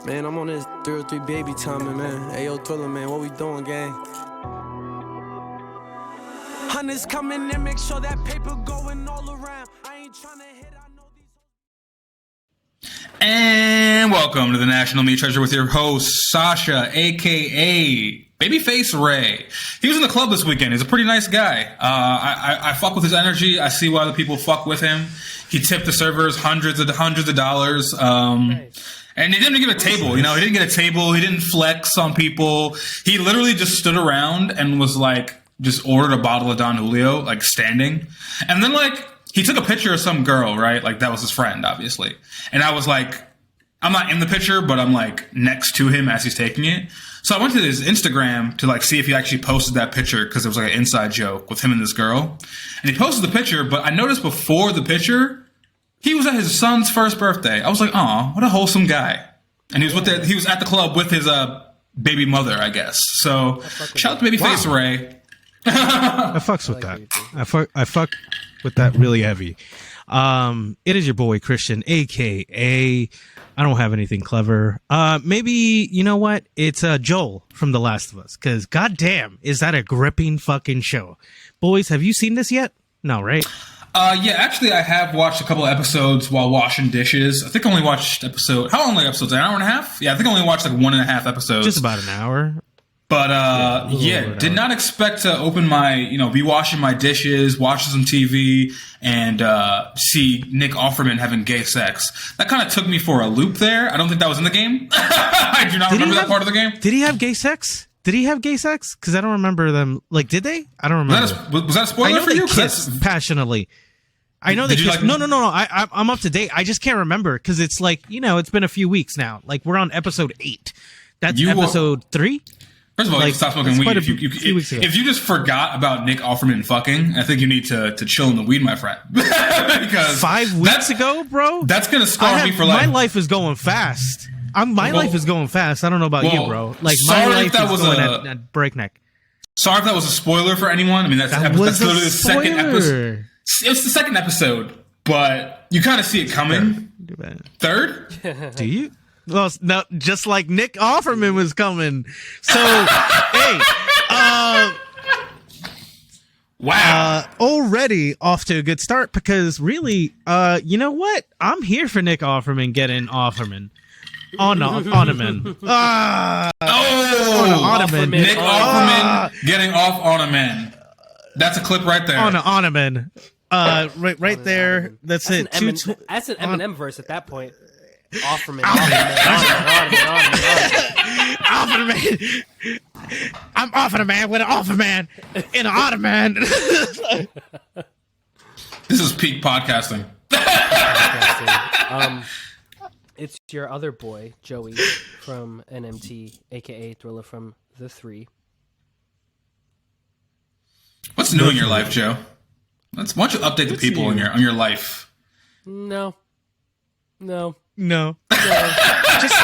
Man, I'm on this 303 baby timing, man. Hey, yo, Thriller, man, what we doing, gang? Hunters coming and make sure that paper going all around. I ain't trying to hit, I know these. And welcome to the National Meat Treasure with your host, Sasha, a.k.a. Babyface Ray. He was in the club this weekend. He's a pretty nice guy. I fuck with his energy. I see why the people fuck with him. He tipped the servers hundreds of dollars. And he didn't give a table, you know, he didn't get a table. He didn't flex on people. He literally just stood around and was like, just ordered a bottle of Don Julio, like standing. And then like, he took a picture of some girl, right? Like that was his friend, obviously. And I was like, I'm not in the picture, but I'm like next to him as he's taking it. So I went to his Instagram to like see if he actually posted that picture because it was like an inside joke with him and this girl. And he posted the picture, but I noticed before the picture, he was at his son's first birthday. I was like, "Aw, what a wholesome guy!" And he was he was at the club with his baby mother, I guess. So shout out to Babyface Ray. I fucks with that. I fuck with that really heavy. It is your boy Christian, aka I don't have anything clever. Maybe you know what? It's Joel from The Last of Us. Because goddamn, is that a gripping fucking show? Boys, have you seen this yet? No, right? Yeah, actually, I have watched a couple of episodes while washing dishes. I think I only watched how long are the episodes? An hour and a half? Yeah, I think I only watched like 1.5 episodes. Just about an hour. But, did not expect to open be washing my dishes, watch some TV, and see Nick Offerman having gay sex. That kind of took me for a loop there. I don't think that was in the game. I do not remember that part of the game. Did he have gay sex? Did he have gay sex? Because I don't remember them. Like, did they? I don't remember. Was that a spoiler for you? I know they kissed passionately. I know they kissed. No. I'm up to date. I just can't remember because it's like, it's been a few weeks now. Like, we're on episode 8. That's episode 3? First of all, you stop smoking weed. If you just forgot about Nick Offerman fucking, I think you need to chill in the weed, my friend. Because 5 weeks ago, bro? That's going to scar me for life. My life is going fast. Life is going fast. I don't know about you, bro. Like, my life is going at breakneck. Sorry if that was a spoiler for anyone. I mean, that's literally the second episode. It's the second episode, but you kind of see it coming. Third? Do you? Well, no, just like Nick Offerman was coming. So, hey, wow, already off to a good start because really, you know what? I'm here for Nick Offerman getting Offerman. On a man. Nick Offerman getting off on a man. That's a clip right there. On a man. Right there. That's it. That's an Eminem verse at that point. Offerman. I'm off a man with an offer man in an ottoman. This is peak podcasting. It's your other boy, Joey, from NMT, aka Thriller from The 3. What's new in your life, Joe? Why don't you update the people on your life? No. Just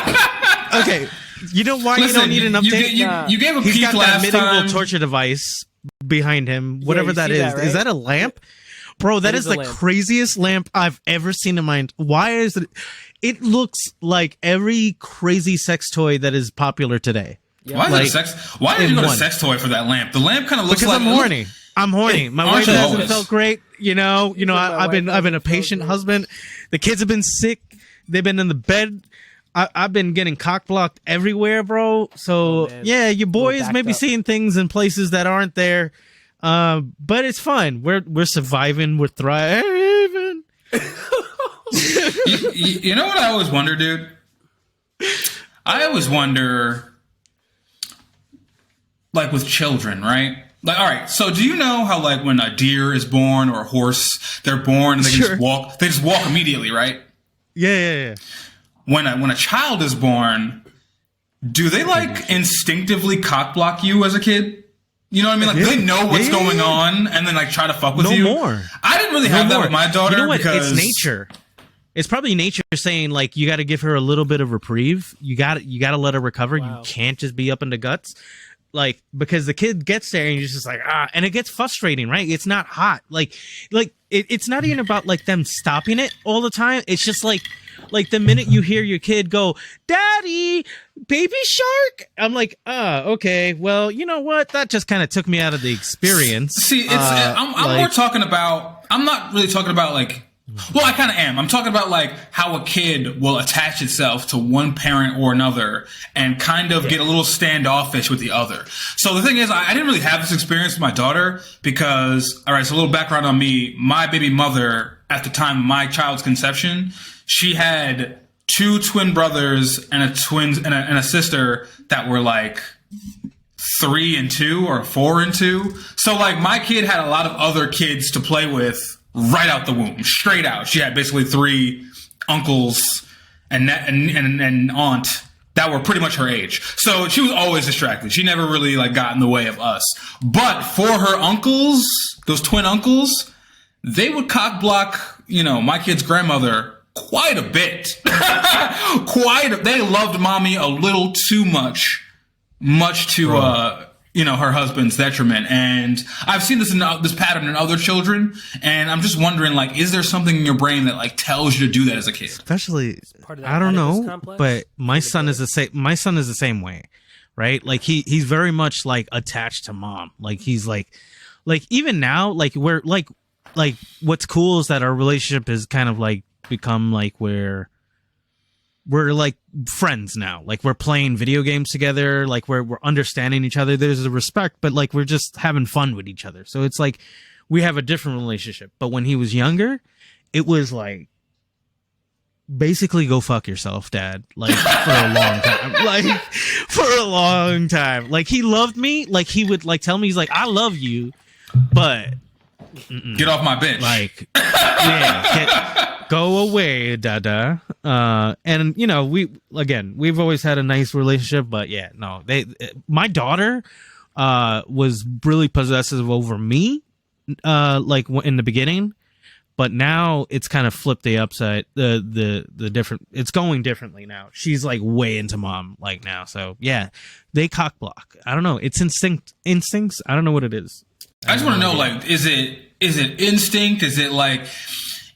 okay. You know why you don't need an update? You gave a He's peek got last that medieval time. torture device behind him. Whatever that is. Right? Is that a lamp? Bro, that is the craziest lamp I've ever seen in my... Why is it... It looks like every crazy sex toy that is popular today. Yeah. Why did you go to sex toy for that lamp? The lamp kind of looks like... Because I'm horny. I'm horny. My wife hasn't felt great. I've been a patient husband. The kids have been sick. They've been in the bed. I've been getting cock blocked everywhere, bro. So your boys may be seeing things in places that aren't there. But it's fine. We're surviving. We're thriving. You know what I always wonder, dude? I always wonder, like with children, right? Like, all right, so do you know how, like, when a deer is born or a horse, they're born and they can just walk? They just walk immediately, right? Yeah. When a child is born, do they like instinctively cock block you as a kid? You know what I mean? Like, they know what's going on and then like try to fuck with you. No more. I didn't really have that with my daughter. You know what? Because it's nature. It's probably nature saying like you got to give her a little bit of reprieve. You got to let her recover. Wow. You can't just be up in the guts. Like, because the kid gets there and you're just like, and it gets frustrating, right? It's not hot. Like it's not even about like them stopping it all the time. It's just like, like the minute you hear your kid go, "Daddy, baby shark," I'm like, okay, well, you know what? That just kind of took me out of the experience. See, I'm more talking about. I'm not really talking about like. Well, I kind of am. I'm talking about like how a kid will attach itself to one parent or another and kind of get a little standoffish with the other. So the thing is, I didn't really have this experience with my daughter because, all right, so a little background on me. My baby mother, at the time of my child's conception, she had 2 twin brothers and a sister that were like 3 and 2 or 4 and 2. So like my kid had a lot of other kids to play with right out the womb, straight out. She had basically 3 uncles and aunt that were pretty much her age. So she was always distracted. She never really like got in the way of us. But for her uncles, those twin uncles, they would cock block, my kid's grandmother quite a bit. They loved mommy a little too much to, her husband's detriment. And I've seen this pattern in other children. And I'm just wondering, like, is there something in your brain that like tells you to do that as a kid? Especially, I don't know, but my son is the same. My son is the same way, right? Like he's very much like attached to mom. Like he's like even now, like we're like what's cool is that our relationship is kind of like become like we're like friends now. Like we're playing video games together. Like we're understanding each other. There's a respect, but like we're just having fun with each other. So it's like we have a different relationship. But when he was younger, it was like basically go fuck yourself, Dad. Like for a long time. Like for a long time. Like he loved me. Like he would like tell me, he's like, I love you, but get off my bitch. Like, go away, Dada. And we've always had a nice relationship, but yeah, no, my daughter, was really possessive over me, like in the beginning, but now it's kind of flipped the upside, the different, it's going differently now. She's like way into mom like now. So yeah, they cock block. I don't know. It's instincts. I don't know what it is. I just want to know, like, is it instinct? Is it like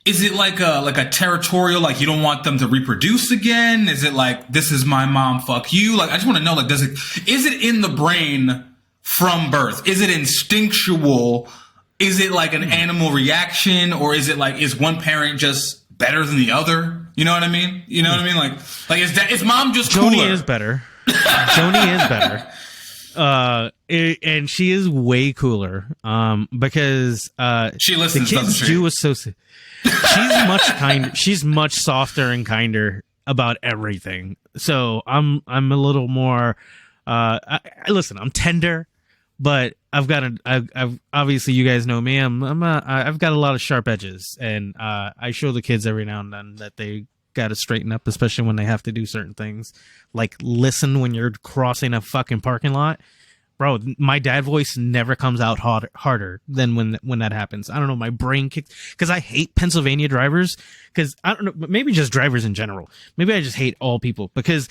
a territorial, like you don't want them to reproduce again? Is it like, this is my mom, fuck you? Like, I just want to know, like, is it in the brain from birth? Is it instinctual? Is it like an animal reaction? Or is it like, is one parent just better than the other? You know what I mean? Like is mom just cooler? Joni is better. Joni is better. And she is way cooler, because, she listens, the kids do associate. She's much softer and kinder about everything. So I'm a little more, listen, I'm tender, but I've obviously you guys know me. I've got a lot of sharp edges, and, I show the kids every now and then that they got to straighten up, especially when they have to do certain things, like listen when you're crossing a fucking parking lot. Bro, my dad voice never comes out harder than when that happens. I don't know, my brain kicks, because I hate Pennsylvania drivers, because I don't know, maybe just drivers in general. Maybe I just hate all people, because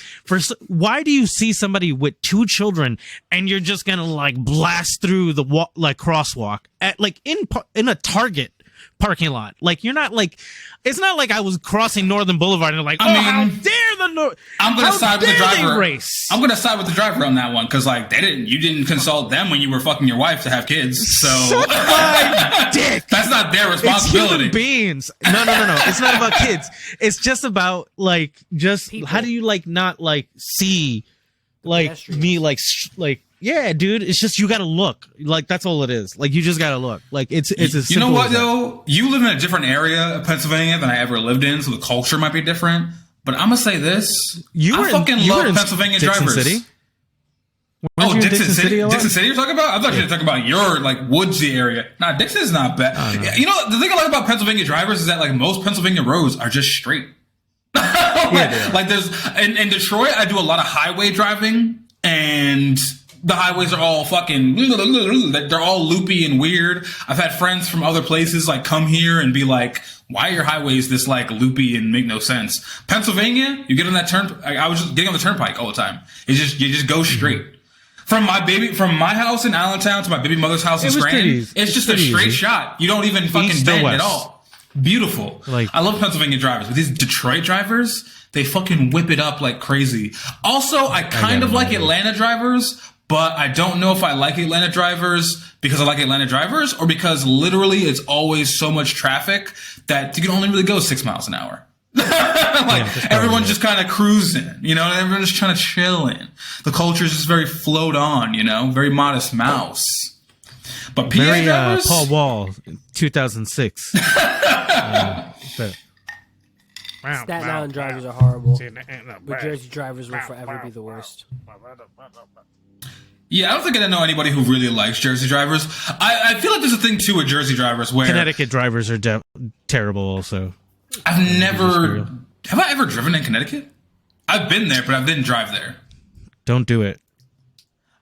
why do you see somebody with 2 children and you're just gonna like blast through the crosswalk at like in a Target parking lot? Like you're not like, it's not like I was crossing Northern Boulevard and like, how dare the I'm gonna side with the driver. Race. I'm gonna side with the driver on that one, because like you didn't consult them when you were fucking your wife to have kids. So suck my dick. That's not their responsibility. It's human beings. No. It's not about kids. It's just about like just people. How do you like not like see like me like yeah, dude, it's just you gotta look. Like that's all it is. Like you just gotta look. Like it's as you know simple what as that. though? You live in a different area of Pennsylvania than I ever lived in, so the culture might be different. But I'm gonna say this: I fucking love Pennsylvania drivers. City? Dixon City. Dixon City you're talking about? I thought you were talking about your like woodsy area. Nah, Dixon's not bad. Oh, no. You know, the thing I like about Pennsylvania drivers is that like most Pennsylvania roads are just straight. Like there's in Detroit, I do a lot of highway driving, and the highways are all fucking, they're all loopy and weird. I've had friends from other places like come here and be like, why are your highways this like loopy and make no sense? Pennsylvania, you get on that I was just getting on the turnpike all the time. You just go straight. From my house in Allentown to my baby mother's house in Scranton, it's just a straight shot. You don't even fucking bend at all. Beautiful. Like, I love Pennsylvania drivers, but these Detroit drivers, they fucking whip it up like crazy. Also, I kind of like Atlanta drivers, but I don't know if I like Atlanta drivers because I like Atlanta drivers or because literally it's always so much traffic that you can only really go 6 miles an hour. Everyone's just kind of cruising, you know, everyone's just trying to chill in. The culture is just very float on, you know, very modest mouse. But PA very drivers? Paul Wall, 2006. Staten Island drivers are horrible. But Jersey drivers will forever be the worst. Yeah, I don't think I know anybody who really likes Jersey drivers. I feel like there's a thing too with Jersey drivers where Connecticut drivers are terrible also. Have I ever driven in Connecticut? I've been there, but I didn't drive there. Don't do it.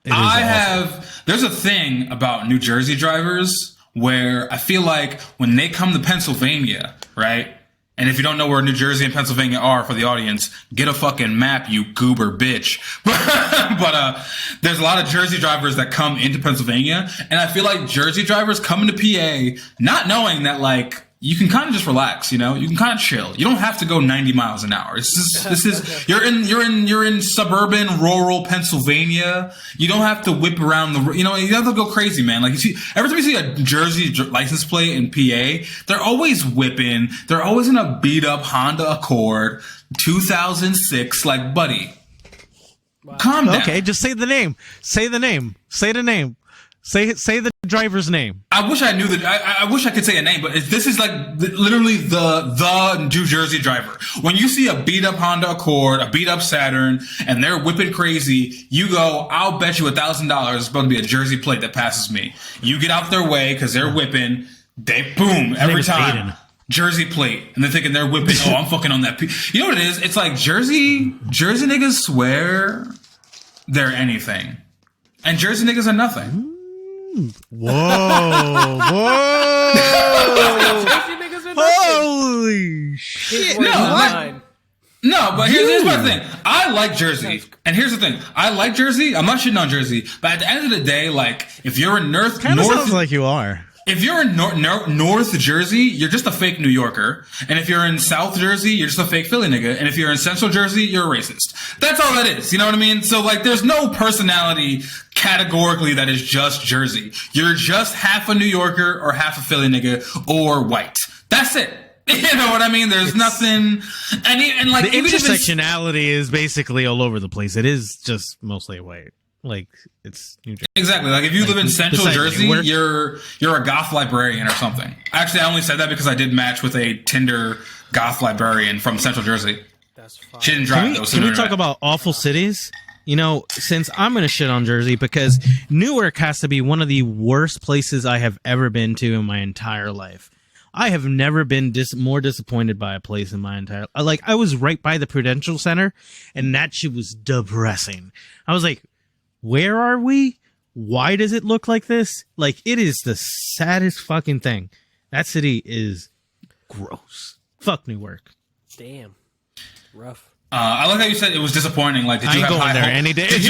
There's a thing about New Jersey drivers where I feel like when they come to Pennsylvania, right? And if you don't know where New Jersey and Pennsylvania are for the audience, get a fucking map, you goober bitch. But there's a lot of Jersey drivers that come into Pennsylvania. And I feel like Jersey drivers come into PA not knowing that, like, you can kind of just relax, you know? You can kind of chill. You don't have to go 90 miles an hour. You're in suburban, rural Pennsylvania. You don't have to whip around you don't have to go crazy, man. Like, every time you see a Jersey license plate in PA, they're always whipping. They're always in a beat up Honda Accord, 2006. Like, buddy, calm down. Okay, just say the name. Say the name. Say the name. Say the driver's name. I wish I knew that. I wish I could say a name, but this is like literally the New Jersey driver. When you see a beat up Honda Accord, a beat up Saturn, and they're whipping crazy, you go, I'll bet you $1,000 it's going to be a Jersey plate that passes me. You get out their way because they're whipping. They boom every time. Jersey plate, and they're thinking they're whipping. Oh, I'm fucking on that. You know what it is? It's like Jersey niggas swear they're anything, and Jersey niggas are nothing. Whoa! Holy shit! No, but here's my thing. I like Jersey, and here's the thing. I like Jersey. I'm not shitting on Jersey, but at the end of the day, like, if you're in North, sounds like you are. If you're in North Jersey, you're just a fake New Yorker. And if you're in South Jersey, you're just a fake Philly nigga. And if you're in Central Jersey, you're a racist. That's all that is. You know what I mean? So, like, there's no personality categorically that is just Jersey. You're just half a New Yorker or half a Philly nigga or white. That's it. You know what I mean? There's nothing. And like, the intersectionality is basically all over the place. It is just mostly white. Like, it's New Jersey. Exactly. Like, if you live in Central Jersey, you're a goth librarian or something. Actually, I only said that because I did match with a Tinder goth librarian from Central Jersey. That's fine. She didn't drive those. Can we talk about awful cities? You know, since I'm going to shit on Jersey, because Newark has to be one of the worst places I have ever been to in my entire life. I have never been more disappointed by a place in my entire life. Like, I was right by the Prudential Center, and that shit was depressing. I was like, where are we? Why does it look like this? Like, it is the saddest fucking thing. That city is gross. Fuck Newark. Damn. Rough. I like how you said it was disappointing. Like, did you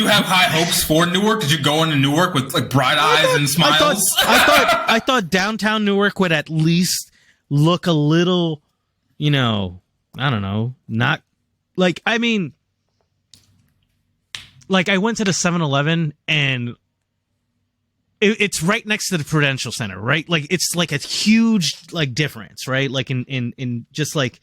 have high hopes for Newark? Did you go into Newark with, like, bright eyes and smiles? I thought downtown Newark would at least look a little, you know, I don't know, not like, I mean, like, I went to the 7-Eleven and it's right next to the Prudential Center, right? Like, it's like a huge, like, difference, right? Like, in just, like,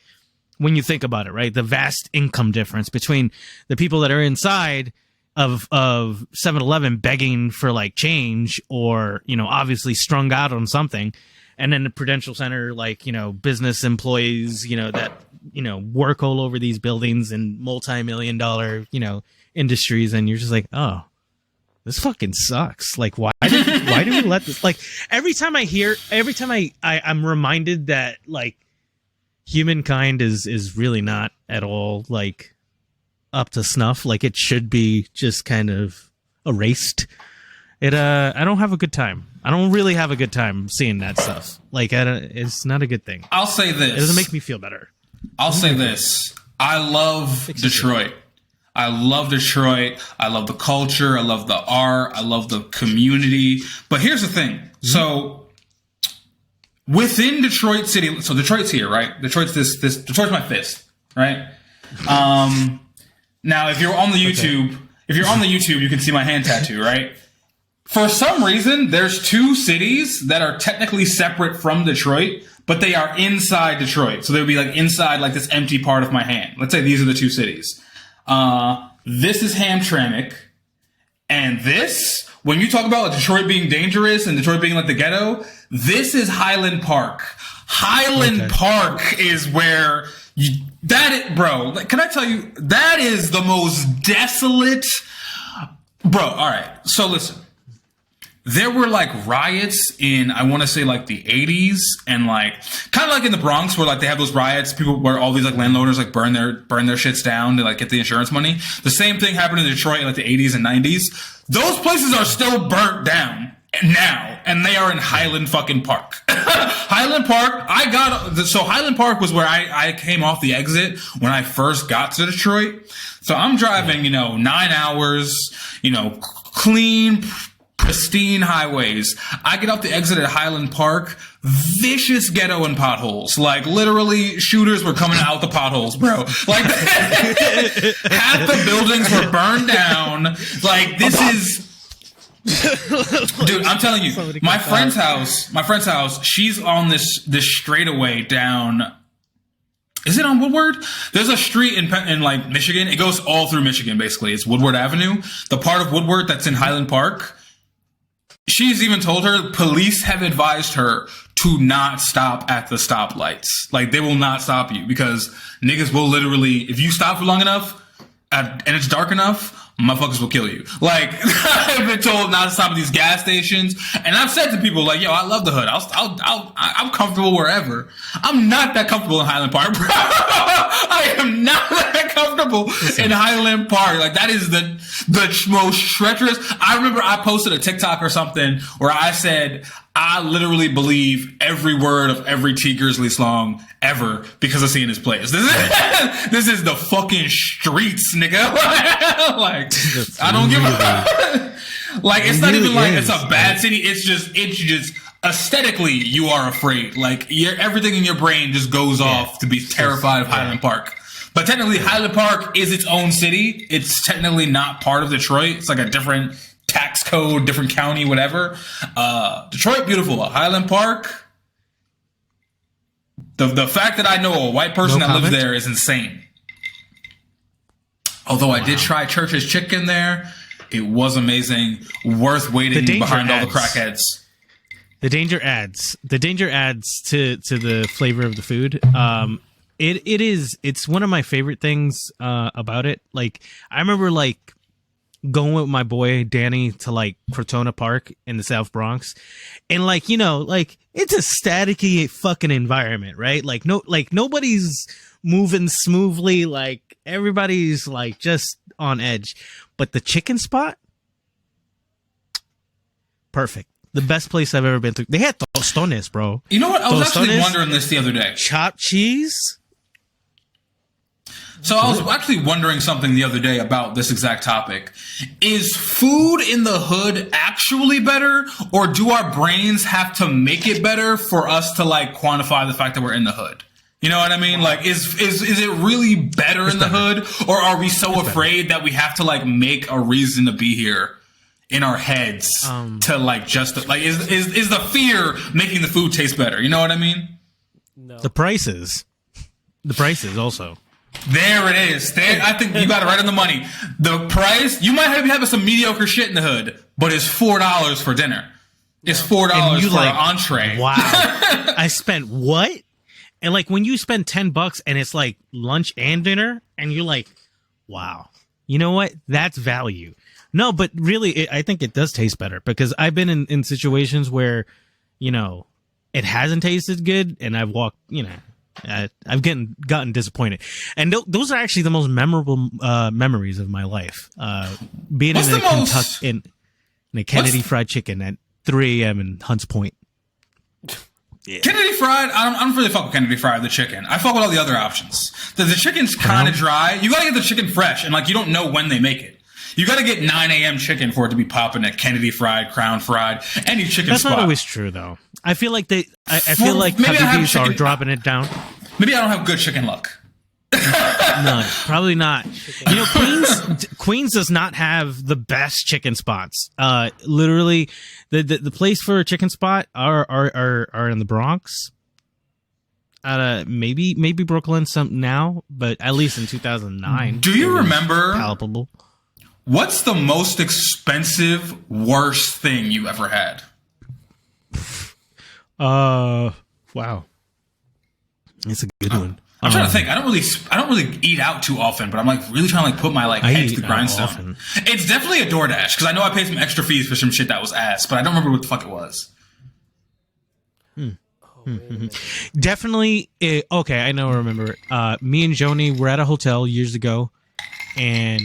when you think about it, right? The vast income difference between the people that are inside of 7-Eleven begging for, like, change or, you know, obviously strung out on something, and then the Prudential Center, like, you know, business employees, you know, that, you know, work all over these buildings and multi-million-dollar, you know, industries, and you're just like, oh, this fucking sucks. Like, why do we let this, like, every time I'm reminded that, like, humankind is really not at all, like, up to snuff. Like, it should be just kind of erased. I don't have a good time. I don't really have a good time seeing that stuff. Like, it's not a good thing. I'll say this. It doesn't make me feel better. I'll say this. I love Detroit. I love Detroit. I love the culture. I love the art. I love the community. But here's the thing. So within Detroit City. So Detroit's here, right? Detroit's Detroit's my fist, right? Now, if you're on the YouTube, you can see my hand tattoo, right? For some reason, there's two cities that are technically separate from Detroit, but they are inside Detroit. So they would be like inside like this empty part of my hand. Let's say these are the two cities. This is Hamtramck, and this, when you talk about Detroit being dangerous and Detroit being like the ghetto, this is Highland Park. Highland Park is where bro, like, can I tell you, that is the most desolate, bro. All right. So listen, there were like riots in, I want to say like the 80s, and like kind of like in the Bronx where like they have those riots, people where all these like landowners like burn their shits down to like get the insurance money. The same thing happened in Detroit in like the 80s and 90s. Those places are still burnt down now, and they are in Highland fucking Park. Highland Park, so Highland Park was where I came off the exit when I first got to Detroit. So I'm driving, 9 hours, clean, pristine highways. I get off the exit at Highland Park, vicious ghetto and potholes. Like, literally, shooters were coming out the potholes, bro. Like, half the buildings were burned down. Like, this is... Dude, I'm telling you, my friend's house, she's on this straightaway down. Is it on Woodward? There's a street in like Michigan. It goes all through Michigan, basically. It's Woodward Avenue. The part of Woodward that's in Highland Park. She's even told her police have advised her to not stop at the stoplights. Like, they will not stop you because niggas will literally, if you stop for long enough and it's dark enough, motherfuckers will kill you. Like, I've been told not to stop at these gas stations, and I've said to people like, "Yo, I love the hood. I'm comfortable wherever." I'm not that comfortable in Highland Park, bro. I am not that comfortable in Highland Park. Like, that is the most treacherous. I remember I posted a TikTok or something where I said, I literally believe every word of every T Grizzly song ever because of seeing his plays. This is the fucking streets, nigga. Like, I don't give a like. It's not even like it's a bad city. It's just aesthetically you are afraid. Like, everything in your brain just goes off to be terrified of Highland Park. But technically, Highland Park is its own city. It's technically not part of Detroit. It's like a different tax code, different county, whatever. Detroit, beautiful. Highland Park, the fact that I know a white person that lives there is insane. Although I did try Church's Chicken there. It was amazing. Worth waiting behind all the crackheads. The danger adds to the flavor of the food. It's one of my favorite things about it. Like, I remember like going with my boy Danny to like Crotona Park in the South Bronx, and like, like, it's a staticky fucking environment, right? Like, nobody's moving smoothly, like everybody's like just on edge. But the chicken spot, perfect. The best place I've ever been to. They had tostones, bro. You know what? I was actually wondering this the other day. Chopped cheese. So I was actually wondering something the other day about this exact topic. Is food in the hood actually better, or do our brains have to make it better for us to like quantify the fact that we're in the hood? You know what I mean? Like, is it really better in the hood, or are we so afraid that we have to like make a reason to be here in our heads to like just like is the fear making the food taste better? You know what I mean? No. The prices also. There it is. I think you got it right on the money. The price, you might be having some mediocre shit in the hood, but it's $4 for dinner. It's $4 for an entree. Wow. I spent what? And like, when you spend $10 and it's like lunch and dinner, and you're like, wow, you know what? That's value. No, but really, I think it does taste better, because I've been in situations where, it hasn't tasted good, and I've walked, I've gotten disappointed. And those are actually the most memorable memories of my life. Being in a Kennedy Fried Chicken at 3 a.m. in Hunts Point. Yeah. Kennedy Fried, I don't really fuck with Kennedy Fried, the chicken. I fuck with all the other options. The chicken's kind of dry. You gotta get the chicken fresh, and like, you don't know when they make it. You gotta get 9 a.m. chicken for it to be popping at Kennedy Fried, Crown Fried, any chicken spot. That's not always true, though. I feel like I feel like Habibis are dropping it down. Maybe I don't have good chicken luck. No, probably not. You know, Queens does not have the best chicken spots. Literally, the place for a chicken spot are in the Bronx. Maybe Brooklyn some now, but at least in 2009. Do you remember palpable? What's the most expensive, worst thing you ever had? Wow, it's a good one. I'm trying to think. I don't really eat out too often, but I'm like really trying to like put my like head to the grindstone. It's definitely a DoorDash because I know I paid some extra fees for some shit that was ass, but I don't remember what the fuck it was. Definitely. Okay, I know. I remember. Me and Joni were at a hotel years ago, and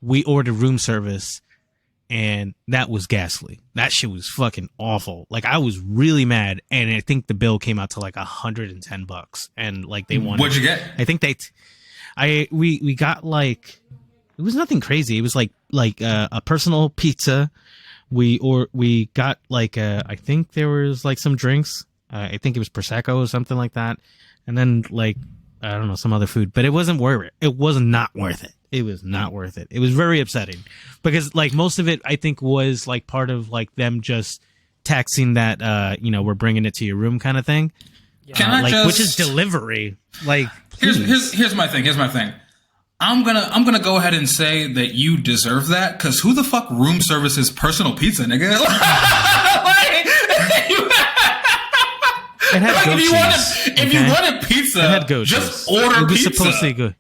we ordered room service, and that was ghastly. That shit was fucking awful. Like, I was really mad, and I think the bill came out to like $110, and like they wanted. What'd you get? I think we got like, it was nothing crazy. It was like a personal pizza. We got like I think there was like some drinks. I think it was Prosecco or something like that, and then like I don't know, some other food. But it wasn't worth it. It was not worth it. It was not worth it. It was very upsetting because like most of it I think was like part of like them just taxing that we're bringing it to your room kind of thing. Which is delivery. Like here's my thing. I'm gonna go ahead and say that you deserve that because who the fuck room services personal pizza, nigga? It had goat cheese. If you wanted pizza, it had goat just cheese. order it was pizza. Supposed to be good.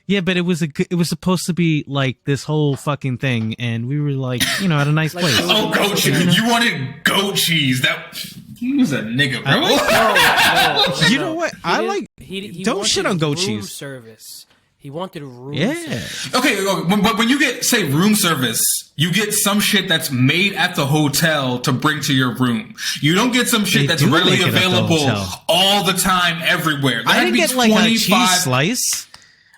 Yeah, but it was supposed to be like this whole fucking thing, and we were like, at a nice place. Oh, goat cheese! You wanted goat cheese. He was a nigga, bro. No. You know what? He don't shit on goat cheese. Service. He wanted room service. Okay, but when you get, room service, you get some shit that's made at the hotel to bring to your room. You don't get some shit that's readily available all the time everywhere. I didn't get like a cheese slice.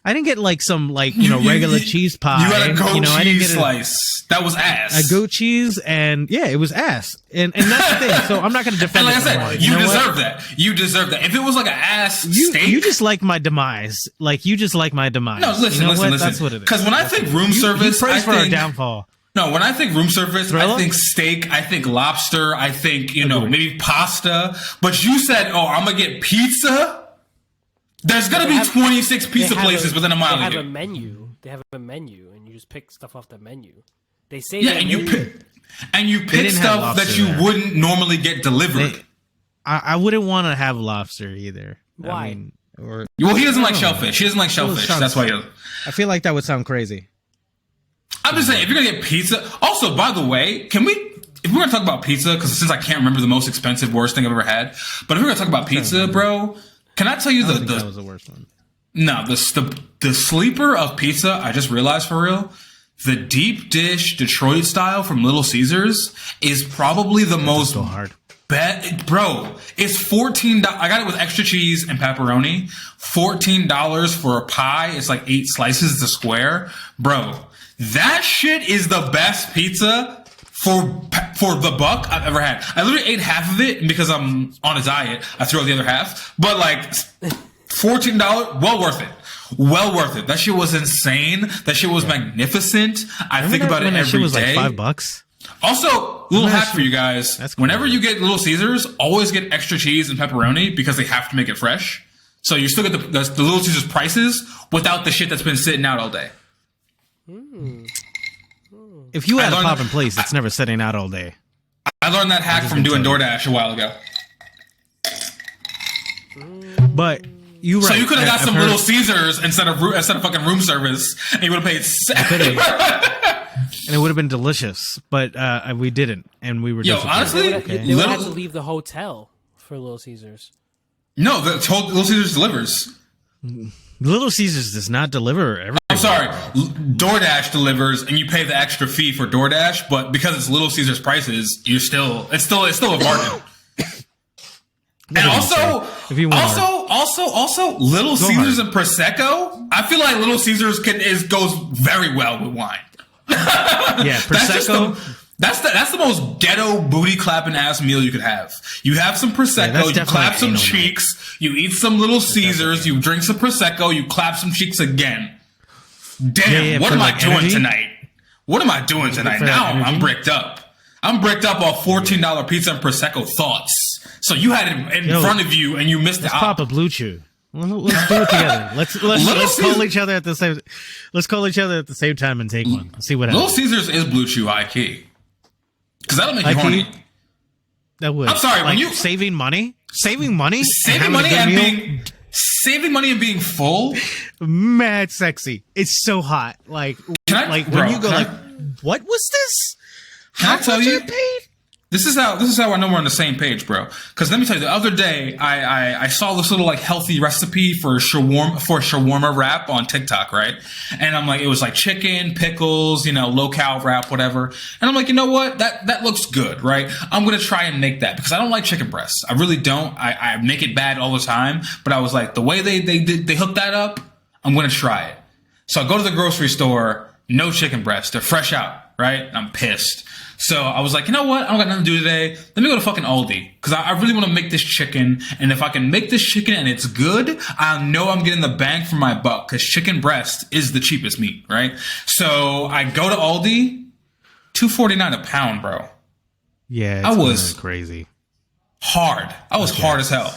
I didn't get like some regular cheese pie. You got a goat cheese slice. That was ass. A goat cheese, and yeah, it was ass. And that's the thing. So I'm not going to defend it. And like I said, you deserve that. You deserve that. If it was like an ass steak, you just like my demise. Like you just like my demise. No, listen. That's what it is. Because when I think room service, I think for our downfall. No, when I think room service, Thrillah? I think steak, I think lobster, I think maybe pasta. But you said, I'm gonna get pizza. There's gonna be 26 pizza places within a mile of you. They have a menu. They have a menu, and you just pick stuff off the menu. They say and you pick stuff that you wouldn't normally get delivered. I wouldn't want to have lobster either. Why? Well, he doesn't like shellfish. He doesn't like shellfish. That's why. I feel like that would sound crazy. I'm just saying, if you're gonna get pizza. Also, by the way, if we're gonna talk about pizza, because since I can't remember the most expensive worst thing I've ever had, but if we're gonna talk about pizza, bro. Can I tell you that was the worst one? No, the sleeper of pizza. I just realized for real, the deep dish Detroit style from Little Caesars is probably the most hard. Bro, it's $14. I got it with extra cheese and pepperoni. $14 for a pie. It's like 8 slices. It's a square, bro. That shit is the best pizza. For the buck I've ever had. I literally ate half of it, and because I'm on a diet, I threw out the other half. But like $14, well worth it. Well worth it. That shit was insane. That shit was magnificent. I think about it every day. That shit was like $5. Also, little hack for you guys. Whenever you get Little Caesars, always get extra cheese and pepperoni because they have to make it fresh. So you still get the Little Caesars prices without the shit that's been sitting out all day. If you had a poppin' place, it's never sitting out all day. I learned that hack from doing DoorDash a while ago. But you So you could have got some Little Caesars instead of fucking room service, and you would have paid. And it would have been delicious, but we didn't, and we were. Honestly, they would have to leave the hotel for Little Caesars. No, Little Caesars delivers. Little Caesars does not deliver everything. I'm sorry, DoorDash delivers, and you pay the extra fee for DoorDash, but because it's Little Caesars prices, it's still a bargain. And also, Little Caesars and Prosecco. I feel like Little Caesars goes very well with wine. Yeah, Prosecco. That's the most ghetto booty clapping ass meal you could have. You have some prosecco, you clap some cheeks, you eat some Little Caesars, you drink some prosecco, you clap some cheeks again. Damn, what am I doing tonight? What am I doing tonight? Now I'm bricked up. I'm bricked up off $14 pizza and prosecco thoughts. So you had it in front of you and you missed it. Let's pop a Blue Chew. Let's do it together. Let's call each other at the same. Let's call each other at the same time and take one. See what happens. Little Caesars is Blue Chew high key. Because that'll make you horny. That would. I'm sorry, when you saving money and being full, mad sexy. It's so hot. Like when you go what was this? Can I tell you? This is how I know we're on the same page, bro. Because let me tell you, the other day I saw this little like healthy recipe for shawarma wrap on TikTok, right? And I'm like, it was like chicken, pickles, low cal wrap, whatever. And I'm like, you know what? That looks good, right? I'm gonna try and make that because I don't like chicken breasts. I really don't. I make it bad all the time. But I was like, the way they hooked that up, I'm gonna try it. So I go to the grocery store, no chicken breasts. They're fresh out, right? And I'm pissed. So I was like, you know what? I don't got nothing to do today. Let me go to fucking Aldi. Because I really want to make this chicken. And if I can make this chicken and it's good, I know I'm getting the bang for my buck. Because chicken breast is the cheapest meat, right? So I go to Aldi, $2.49 a pound, bro. Yeah, I was crazy. Hard. I was hard as hell.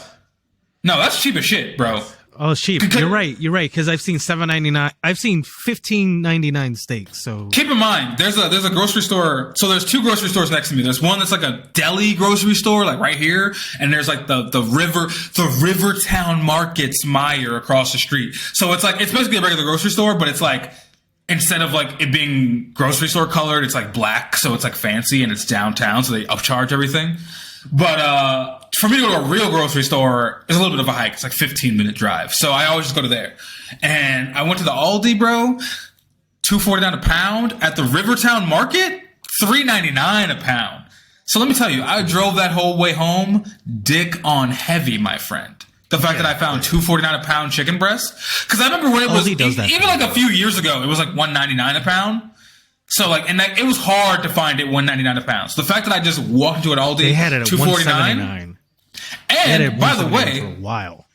No, that's cheap as shit, bro. Oh, it's cheap. You're right. Because I've seen $7.99. I've seen $15.99 steaks. So keep in mind, there's a grocery store. So there's two grocery stores next to me. There's one that's like a deli grocery store, like right here, and there's like the Rivertown Markets Meyer across the street. So it's basically a regular grocery store, but it's like instead of like it being grocery store colored, it's like black, so it's like fancy and it's downtown, so they upcharge everything. But for me to go to a real grocery store is a little bit of a hike. It's like 15-minute drive. So I always just go to there. And I went to the Aldi, bro. $2.49 a pound. At the Rivertown Market, $3.99 a pound. So let me tell you, I drove that whole way home dick on heavy, my friend. The fact that I found $2.49 a pound chicken breast. Because I remember when it was, even like a few years ago, it was like $1.99 a pound. So it was hard to find it $1.99 a pound. So the fact that I just walked into an Aldi, they had it at $2.49. And by the way, for a while.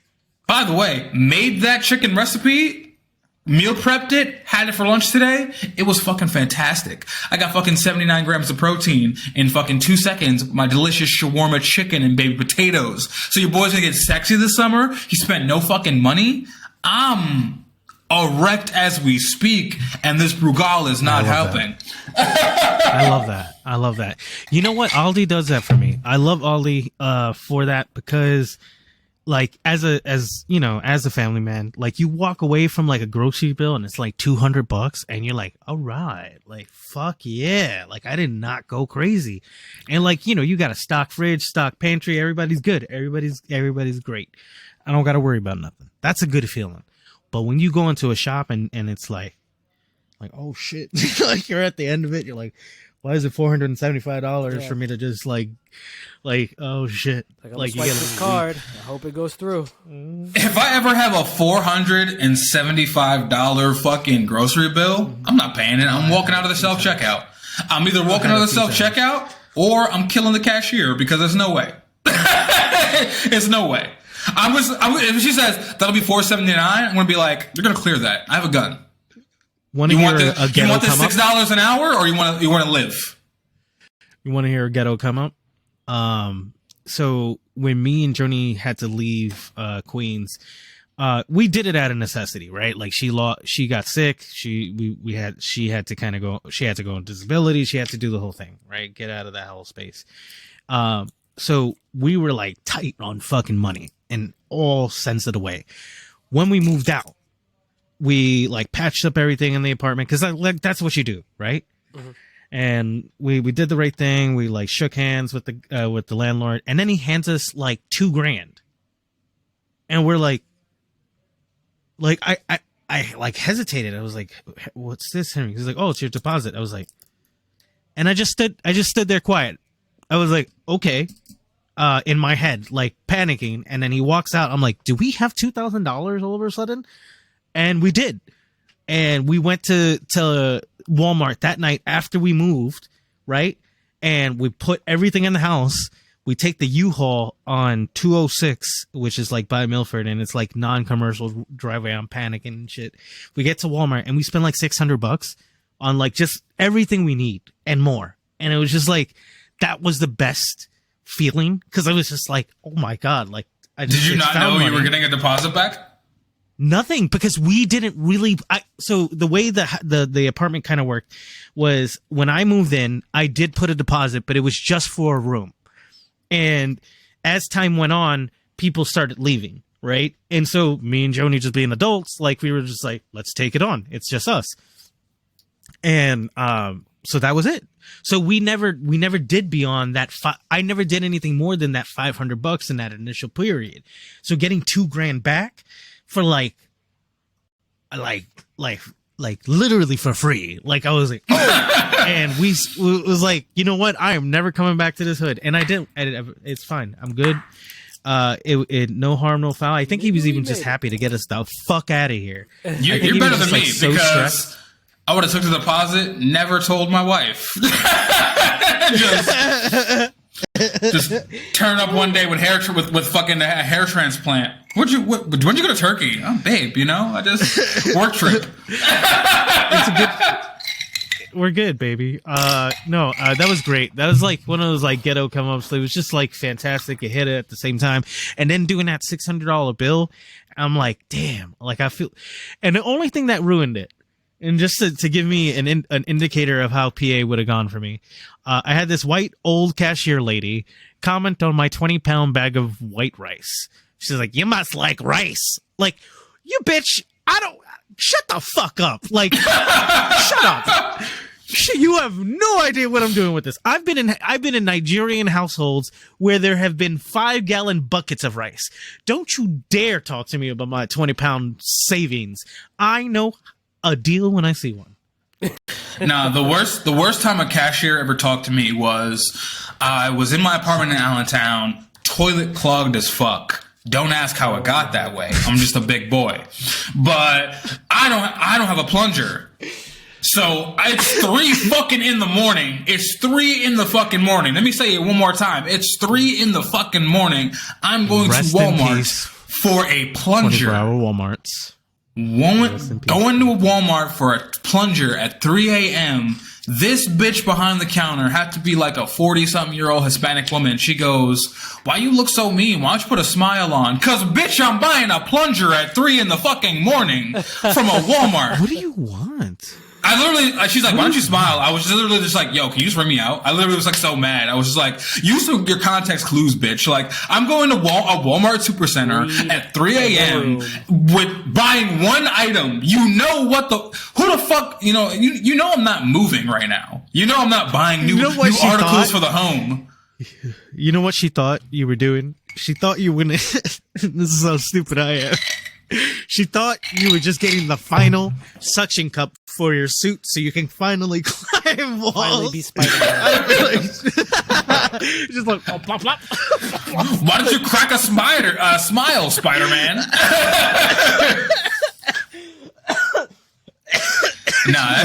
By the way, made that chicken recipe, meal prepped it, had it for lunch today. It was fucking fantastic. I got fucking 79 grams of protein in fucking 2 seconds. My delicious shawarma chicken and baby potatoes. So your boy's gonna get sexy this summer. He spent no fucking money. I'm erect as we speak, and this Brugal is not helping. I love that. You know what? Aldi does that for me. I love Aldi for that because, like, as a family man, like you walk away from like a grocery bill and it's like $200, and you're like, all right, like fuck yeah, like I did not go crazy, and like you got a stock fridge, stock pantry, everybody's good, everybody's great. I don't got to worry about nothing. That's a good feeling. But when you go into a shop and it's like, oh shit, like you're at the end of it, you're like, why is it $475 for me to just like, oh shit. Like you get this card. I hope it goes through. If I ever have a $475 fucking grocery bill, I'm not paying it. I'm walking out of the self-checkout. I'm either walking out of the self-checkout or I'm killing the cashier because there's no way. It's no way. If she says that'll be $4.79, I'm gonna be like, you're gonna clear that. I have a gun. You want this $6 an hour, or you want to live? You want to hear a ghetto come up? So when me and Joni had to leave Queens, we did it out of necessity, right? Like she got sick. She had to kind of go. She had to go on disability. She had to do the whole thing, right? Get out of that whole space. So we were like tight on fucking money in all sense of the way. When we moved out, we like patched up everything in the apartment because that's what you do, right? Mm-hmm. And we did the right thing. We like shook hands with the landlord, and then he hands us like $2,000, and we're like I like hesitated. I was like, "What's this, Henry?" He's like, "Oh, it's your deposit." I was like, and I just stood there quiet. I was like, okay, in my head, like panicking. And then he walks out. I'm like, do we have $2,000 all of a sudden? And we did. And we went to Walmart that night after we moved, right? and we put everything in the house. We take the U-Haul on 206, which is like by Milford, and it's like non-commercial driveway. I'm panicking and shit. We get to Walmart and we spend like $600 on like just everything we need and more. And it was just like, that was the best feeling, because I was just like, oh my God. Like, did you not know you were getting a deposit back? Nothing, because we didn't really. So the way the apartment kind of worked was, when I moved in, I did put a deposit, but it was just for a room. And as time went on, people started leaving, right? And so me and Joni, just being adults, like, we were just like, let's take it on. It's just us. And so that was it. So we never did beyond that. I never did anything more than that $500 in that initial period. So getting $2,000 back for like literally for free. Like, I was like, oh, and we was like, you know what? I am never coming back to this hood. And I didn't. It's fine. I'm good. It no harm, no foul. I think he was even just happy to get us the fuck out of here. You're better than me, because I would have took the deposit, never told my wife. just turn up one day with fucking a hair transplant. When'd you go to Turkey? Oh, babe, I just work trip. We're good, baby. No, that was great. That was like one of those like ghetto come ups. It was just like fantastic. It hit it at the same time, and then doing that $600 bill, I'm like, damn. Like, I feel, and the only thing that ruined it, and just to give me an indicator of how PA would have gone for me, I had this white old cashier lady comment on my 20-pound bag of white rice. She's like, "You must like rice." Like, you bitch, I don't. Shut the fuck up. Like, shut up. You have no idea what I'm doing with this. I've been in Nigerian households where there have been 5-gallon buckets of rice. Don't you dare talk to me about my 20-pound savings. I know a deal when I see one. Nah, the worst time a cashier ever talked to me was, I was in my apartment in Allentown, toilet clogged as fuck. Don't ask how it got that way. I'm just a big boy. But I don't have a plunger. So it's 3 fucking in the morning. It's 3 in the fucking morning. Let me say it one more time. It's 3 in the fucking morning. I'm going to Walmart for a plunger. 24-hour Walmarts. Going to a Walmart for a plunger at 3 a.m. This bitch behind the counter had to be like a 40-something-year-old Hispanic woman. She goes, "Why you look so mean? Why don't you put a smile on?" "'Cause, bitch, I'm buying a plunger at 3 in the fucking morning from a Walmart. What do you want? I literally, she's like, "Why don't you smile?" I was just literally just like, "Yo, can you just ring me out?" I literally was like so mad. I was just like, "Use your context clues, bitch." Like, I'm going to a Walmart Supercenter at 3 a.m. with buying one item. Who the fuck, you know I'm not moving right now. I'm not buying new articles for the home. You know what she thought you were doing? She thought you were gonna, this is how stupid I am. She thought you were just getting the final suction cup for your suit so you can finally climb walls. Finally be Spider-Man. Just like, oh, plop, plop. Why don't you crack a smile, Spider-Man? Nah,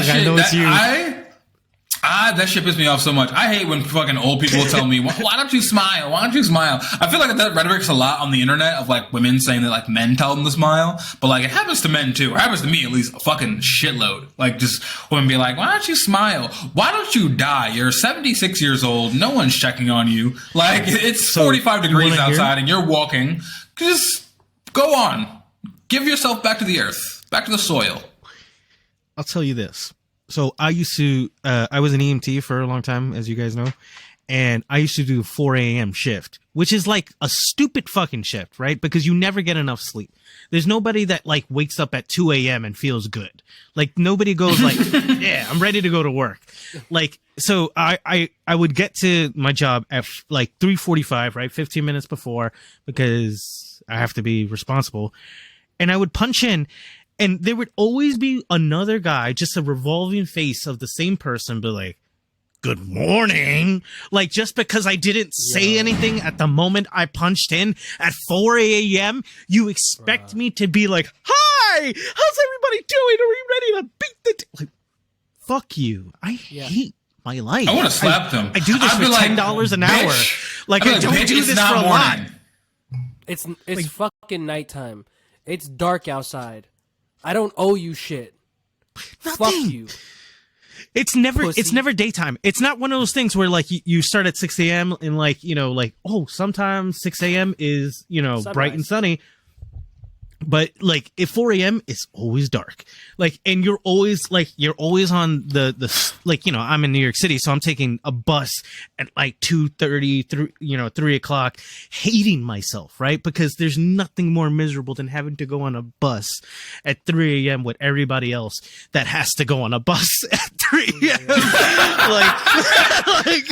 that shit pissed me off so much. I hate when fucking old people will tell me, "Why don't you smile? Why don't you smile?" I feel like that rhetoric's a lot on the internet of like women saying that like men tell them to smile, but like it happens to men too. It happens to me at least a fucking shitload. Like just women be like, "Why don't you smile? Why don't you die? You're 76 years old. No one's checking on you. Like it's 45 degrees outside and you're walking. Just go on. Give yourself back to the earth, back to the soil." I'll tell you this. So I was an EMT for a long time, as you guys know, and I used to do 4 a.m. shift, which is like a stupid fucking shift, right? Because you never get enough sleep. There's nobody that like wakes up at 2 a.m. and feels good. Like nobody goes like, "Yeah, I'm ready to go to work." Like, so I would get to my job at like 3:45, right? 15 minutes before, because I have to be responsible. And I would punch in. And there would always be another guy, just a revolving face of the same person, be like, "Good morning." Like, just because I didn't say anything at the moment I punched in at 4 a.m., you expect me to be like, "Hi, how's everybody doing? Are we ready to beat the..." Like, fuck you. I hate my life. I would have slapped him. I do this for $10 an hour. Like, I don't do this for a lot. It's fucking nighttime. It's dark outside. I don't owe you shit. Nothing. Fuck you. It's never daytime. It's not one of those things where like you start at 6 a.m. and like, you know, like, oh, sometimes 6 a.m. is, you know, sunrise. Bright and sunny. But like at 4 a.m. it's always dark. Like, and you're always on the like, you know, I'm in New York City, so I'm taking a bus at like 2:30, 3 o'clock, hating myself, right? Because there's nothing more miserable than having to go on a bus at 3 a.m. with everybody else that has to go on a bus at 3 a.m.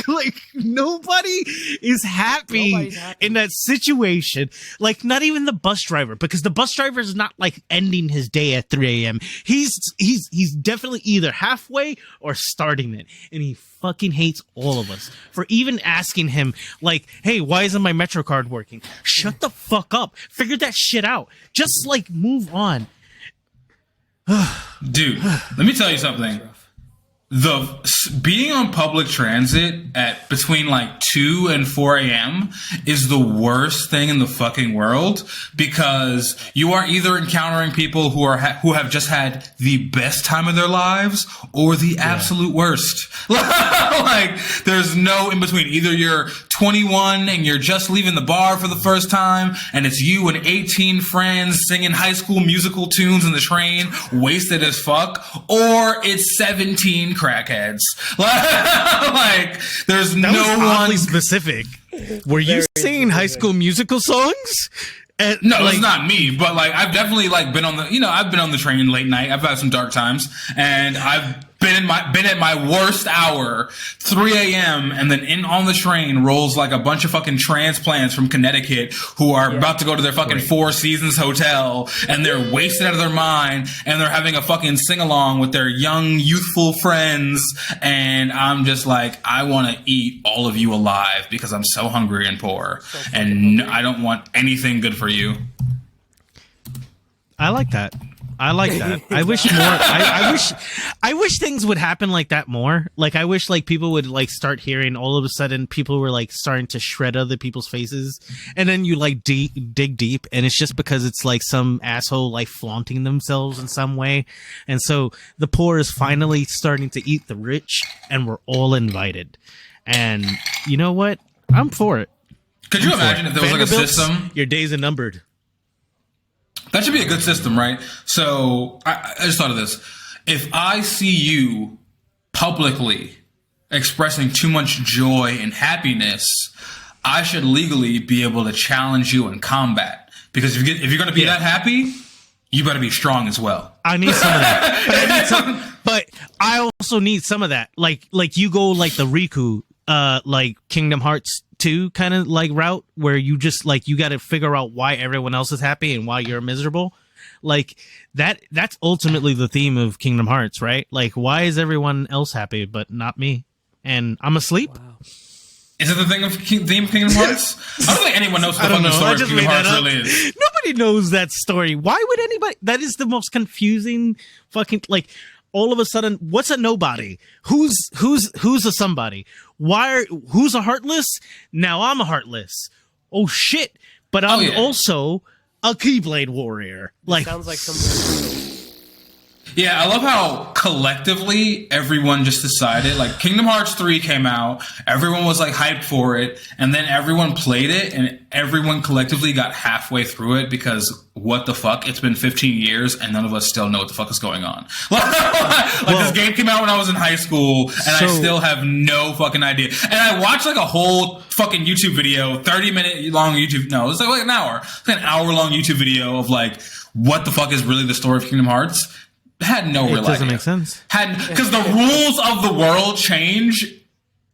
like nobody is happy in that situation. Like, not even the bus driver, because the bus driver is not like ending his day at 3 a.m. He's definitely either halfway or starting it, and he fucking hates all of us for even asking him, like, hey, why isn't my Metro card working? Shut the fuck up. Figure that shit out. Just like move on. Dude, let me tell you something. Being on public transit at between like 2 and 4 a.m. is the worst thing in the fucking world, because you are either encountering people who have just had the best time of their lives or the absolute worst. Like, there's no in between. Either you're 21 and you're just leaving the bar for the first time, and it's you and 18 friends singing High School Musical tunes in the train, wasted as fuck, or it's 17 crackheads. Like, there's that no was oddly one specific. Were you singing High School Musical songs? No, like, it's not me, but like, I've definitely like been on the, I've been on the train late night. I've had some dark times, and I've been at my worst hour, 3 a.m. and then on the train rolls like a bunch of fucking transplants from Connecticut who are about to go to their fucking Four Seasons hotel, and they're wasted out of their mind, and they're having a fucking sing along with their young, youthful friends, and I'm just like, I want to eat all of you alive because I'm so hungry and poor, and I don't want anything good for you. I like that. I wish more. I wish things would happen like that more. Like, I wish like people would like start hearing all of a sudden people were like starting to shred other people's faces, and then you like dig deep, and it's just because it's like some asshole like flaunting themselves in some way, and so the poor is finally starting to eat the rich, and we're all invited. And you know what? I'm for it. Could you imagine if there was like a system? Your days are numbered. That should be a good system, right? So I just thought of this. If I see you publicly expressing too much joy and happiness, I should legally be able to challenge you in combat. Because if you're going to be that happy, you better be strong as well. I need some of that. But I also need some of that. Like you go like the Riku, like Kingdom Hearts 2 kind of like route, where you just like, you got to figure out why everyone else is happy and why you're miserable. Like that's ultimately the theme of Kingdom Hearts, right? Like, why is everyone else happy but not me? And I'm asleep. Wow. Is it the theme of Kingdom Hearts? I don't think anyone knows what the fucking story of Kingdom Hearts really is. Nobody knows that story. Why would anybody? That is the most confusing fucking, like, all of a sudden, what's a nobody? Who's a somebody? Who's a heartless? Now I'm a heartless. Oh shit! But I'm also a Keyblade warrior. Like, sounds like something. Yeah, I love how collectively everyone just decided, like, Kingdom Hearts 3 came out, everyone was like hyped for it, and then everyone played it, and everyone collectively got halfway through it because what the fuck? It's been 15 years and none of us still know what the fuck is going on. This game came out when I was in high school, and I still have no fucking idea. And I watched like a whole fucking YouTube video, 30-minute long YouTube, no, it's like an hour. It's like an hour-long YouTube video of like, what the fuck is really the story of Kingdom Hearts? Had no real idea. It doesn't make sense. Because the rules of the world change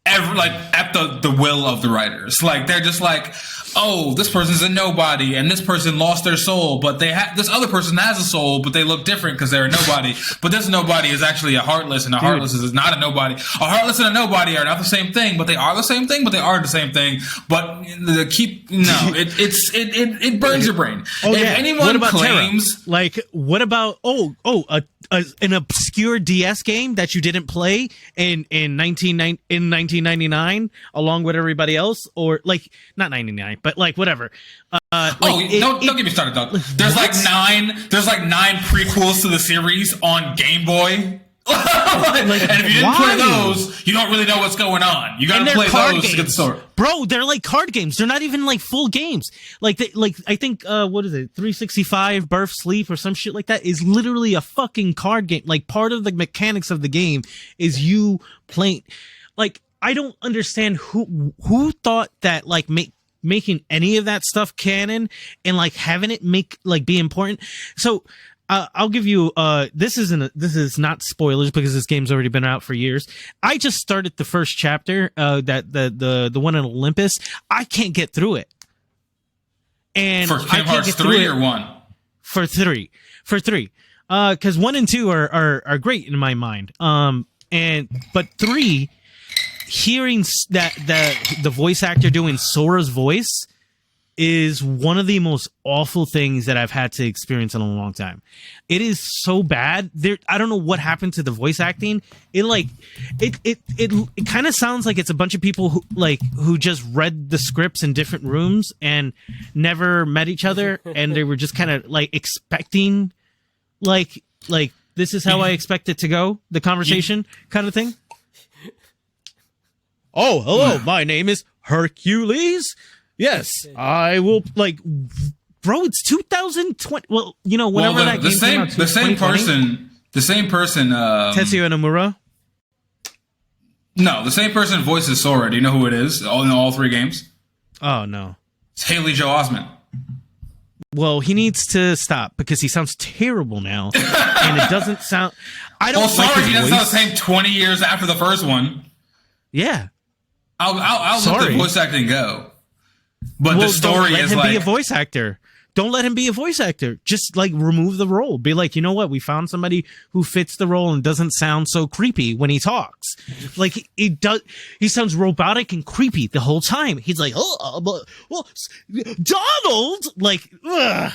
at the will of the writers. Like, they're just like, oh, this person's a nobody, and this person lost their soul, but this other person has a soul, but they look different because they're a nobody. But this nobody is actually a heartless, and a heartless is not a nobody. A heartless and a nobody are not the same thing, but they are the same thing, but they aren't the same thing. But it burns your brain. Oh, if anyone what about claims, Terra? Like, what about an obscure obscure DS game that you didn't play in 1999 along with everybody else, or like not 99, but like whatever. Don't get me started, Doug. There's like nine prequels to the series on Game Boy. And if you didn't play those, you don't really know what's going on. You gotta play those to get the story. Bro, they're like card games. They're not even like full games. I think what is it? 365 Birth Sleep or some shit like that is literally a fucking card game. Like part of the mechanics of the game is you playing. Like I don't understand who thought that like making any of that stuff canon and like having it be important. So I'll give you this is not spoilers because this game's already been out for years. I just started the first chapter, that the one in Olympus. I can't get through it. And for Kingdom Hearts 3 or 1? For 3. Cuz 1 and 2 are great in my mind. But 3, hearing that the voice actor doing Sora's voice is one of the most awful things that I've had to experience in a long time. It is so bad. I don't know what happened to the voice acting. It kind of sounds like it's a bunch of people who just read the scripts in different rooms and never met each other, and they were just kind of like expecting like this is how I expect it to go, the conversation kind of thing. Oh, hello, my name is Hercules. Yes, I will, like, bro, it's 2020. Well, you know, whenever that game came out, the same person, Tetsuya Nomura? No, the same person voices Sora. Do you know who it is? In all 3 games? Oh, no. It's Haley Joel Osment. Well, he needs to stop because he sounds terrible now. And it doesn't sound... I don't like his he doesn't voice. sound the same 20 years after the first one. Yeah. I'll let the voice acting go. But the story is like... Don't let him be a voice actor. Don't let him be a voice actor. Just, like, remove the role. Be like, you know what? We found somebody who fits the role and doesn't sound so creepy when he talks. Like, he sounds robotic and creepy the whole time. He's like, Donald! Like, ugh.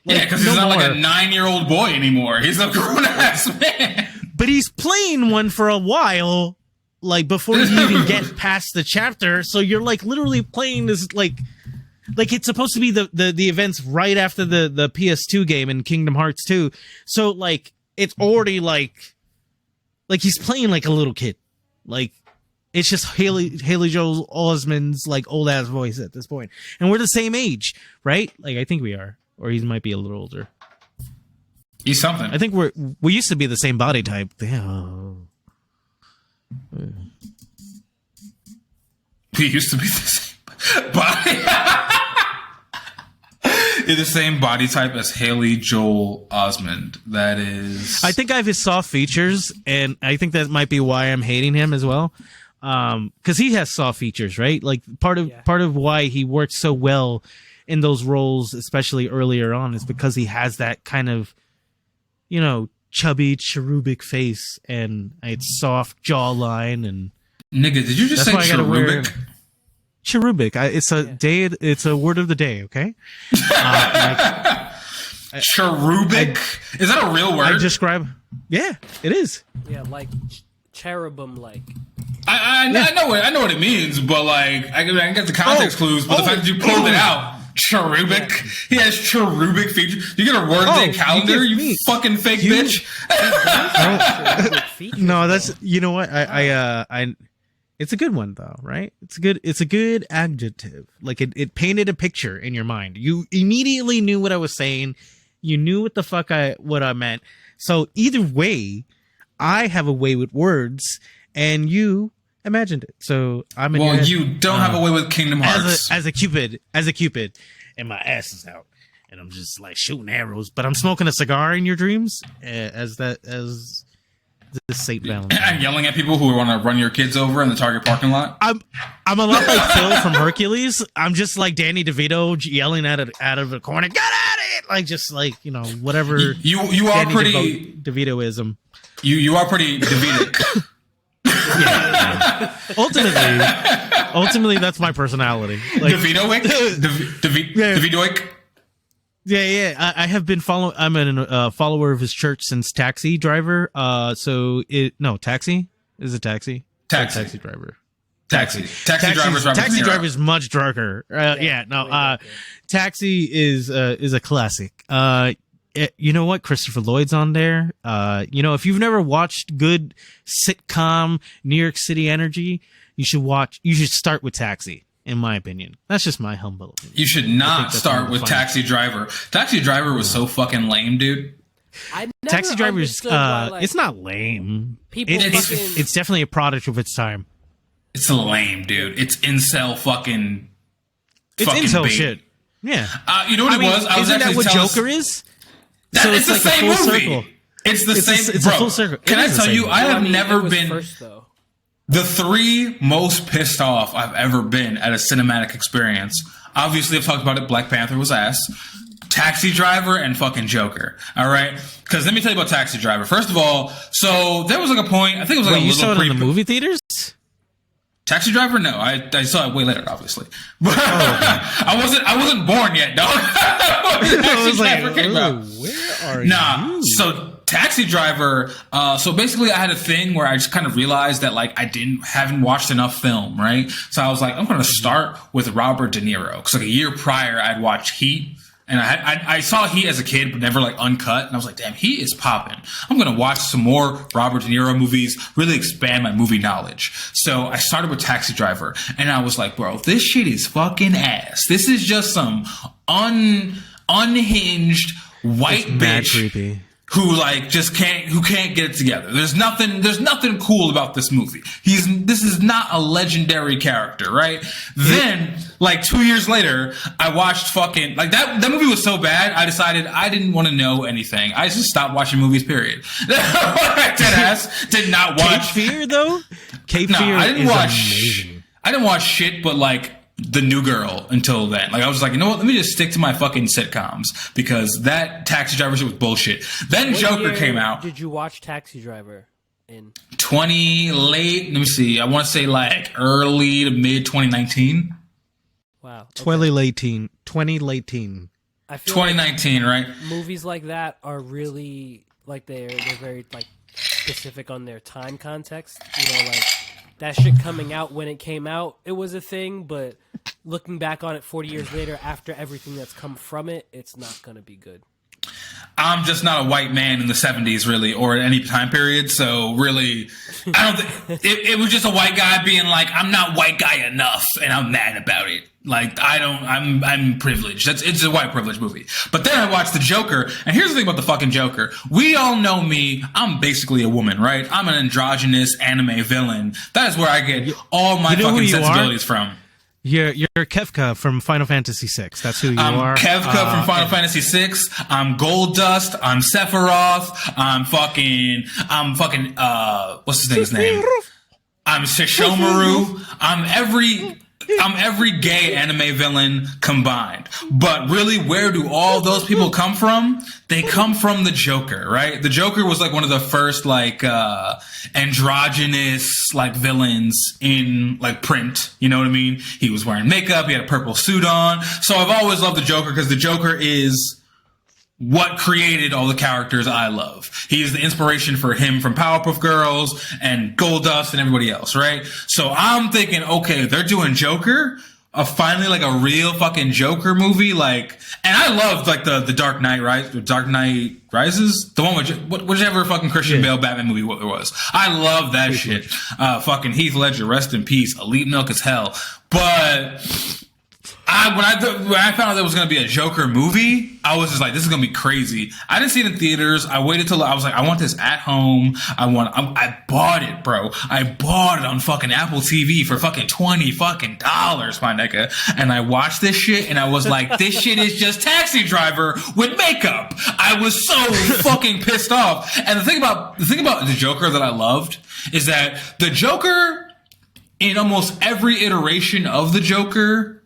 Yeah, because he's not like a 9-year-old boy anymore. He's a grown-ass man. But he's playing one for a while, like, before you even get past the chapter. So you're, like, literally playing this, like it's supposed to be the events right after the PS2 game in Kingdom Hearts 2. So, like, it's already, like he's playing like a little kid. Like, it's just Haley Joel Osment's, like, old-ass voice at this point. And we're the same age, right? Like, I think we are. Or he might be a little older. He's something. I think we used to be the same body type. Damn. He used to be the same body. He's the same body type as Haley Joel Osment. That is... I think I have his soft features, and I think that might be why I'm hating him as well. Because he has soft features, right? Like, part of why he works so well in those roles, especially earlier on, is because he has that kind of, you know, chubby, cherubic face, and it's soft jawline, and... Nigga, did you just say cherubic? Cherubic. It's a word of the day, okay? Cherubic? Is that a real word? Yeah, it is. Yeah, like cherubim-like. I know what it means, but like I can get the context clues. But the fact that you pulled it out, cherubic. Yeah. He has cherubic features. You get a word day calendar, you fucking fake bitch. No, that's, you know what? I it's a good one though, right? It's a good adjective. Like it painted a picture in your mind. You immediately knew what I was saying. You knew what the fuck what I meant. So either way, I have a way with words, and you imagined it. So I'm in your head. You don't have a way with Kingdom Hearts. As a cupid, and my ass is out, and I'm just like shooting arrows. But I'm smoking a cigar in your dreams, as this Saint Valentine. I'm yelling at people who want to run your kids over in the Target parking lot. I'm a lot like Phil from Hercules. I'm just like Danny DeVito yelling out of the corner, "Get at it!" Like, just like, you know, whatever. You are Danny pretty DeVitoism. You are pretty Davidic. Yeah. Ultimately, that's my personality. Like, DeVitoic? DeVitoic? Yeah. I have been following. I'm a follower of his church since Taxi Driver. Taxi is a taxi. Taxi Driver. Taxi Driver is much darker. Taxi is a classic. You know what? Christopher Lloyd's on there. If you've never watched good sitcom New York City energy, you should start with Taxi. In my opinion, that's just my humble opinion. You should not start with Taxi Driver. Taxi Driver was so fucking lame, dude. Taxi Driver is it's not lame. It's definitely a product of its time. It's lame, dude. It's incel fucking. It's incel bait. Shit. Yeah. You know what it was? Isn't that what Joker is? So it's the same movie. Circle. It's the same. It's a full circle. Can I tell you? I have never been. First, though. The 3 most pissed off I've ever been at a cinematic experience. Obviously, I've talked about it. Black Panther was ass. Taxi Driver and fucking Joker. All right? Because let me tell you about Taxi Driver. First of all, so there was like a point. I think it was like you saw it in the movie theaters? Taxi Driver? No, I saw it way later, obviously. But I wasn't born yet, dog. I was like, where are you? So Taxi Driver. So basically, I had a thing where I just kind of realized that like I haven't watched enough film, right? So I was like, I'm going to start with Robert De Niro because like a year prior I'd watched Heat. And I saw Heat as a kid, but never like uncut. And I was like, damn, Heat is popping. I'm going to watch some more Robert De Niro movies, really expand my movie knowledge. So I started with Taxi Driver and I was like, bro, this shit is fucking ass. This is just some unhinged white bitch creepy. Who like can't get it together. There's nothing cool about this movie. This is not a legendary character, right? Then, like 2 years later, I watched fucking like that movie was so bad, I decided I didn't want to know anything. I just stopped watching movies, period. Deadass did not watch Cape Fear though? Cape Fear amazing. I didn't watch shit but like The New Girl until then. Like I was like, you know what? Let me just stick to my fucking sitcoms because that Taxi Driver shit was bullshit. Then Joker came out. Did you watch Taxi Driver in 20 late? Let me see. I want to say like early to mid 2019. Wow. Okay. 2018. I feel 2019, like right? Movies like that are really like they're very like specific on their time context. You know, like that shit coming out when it came out, it was a thing, but looking back on it 40 years later after everything that's come from it, it's not going to be good. I'm just not a white man in the 70s, really, or at any time period. So really, I don't think it was just a white guy being like, I'm not white guy enough and I'm mad about it. Like, I'm privileged. It's a white privilege movie. But then I watched the Joker, and here's the thing about the fucking Joker. We all know me. I'm basically a woman, right? I'm an androgynous anime villain. That is where I get all my fucking sensibilities from. You're Kefka from Final Fantasy VI. That's who you are. I'm Kefka from Final Fantasy VI. I'm Gold Dust. I'm Sephiroth. I'm fucking what's his name? I'm Shishomaru. I'm every gay anime villain combined. But really, where do all those people come from? They come from the Joker, right? The Joker was like one of the first like androgynous like villains in like print. You know what I mean? He was wearing makeup. He had a purple suit on. So I've always loved the Joker because the Joker is what created all the characters I love. He is the inspiration for him from Powerpuff Girls and Goldust and everybody else, right? So I'm thinking, okay, they're doing Joker, finally like a real fucking Joker movie, like, and I loved like the Dark Knight Rises, the one with whichever fucking Christian Bale Batman movie it was. I love that shit. Fucking Heath Ledger, rest in peace, elite milk as hell. But when I found out there was going to be a Joker movie, I was just like, this is going to be crazy. I didn't see it in theaters. I waited till I was like, I want this at home. I bought it, bro. I bought it on fucking Apple TV for fucking $20 fucking dollars, my nigga. And I watched this shit and I was like, this shit is just Taxi Driver with makeup. I was so fucking pissed off. And the thing about the Joker that I loved is that the Joker in almost every iteration of the Joker,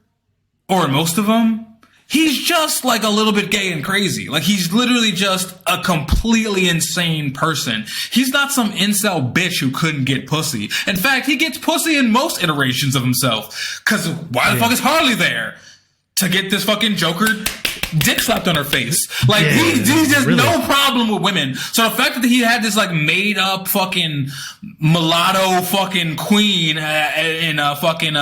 or most of them, he's just like a little bit gay and crazy. Like he's literally just a completely insane person. He's not some incel bitch who couldn't get pussy. In fact, he gets pussy in most iterations of himself. Cause why the fuck is Harley there? To get this fucking Joker dick slapped on her face. Like he has no problem with women. So the fact that he had this like made up fucking mulatto fucking queen in a fucking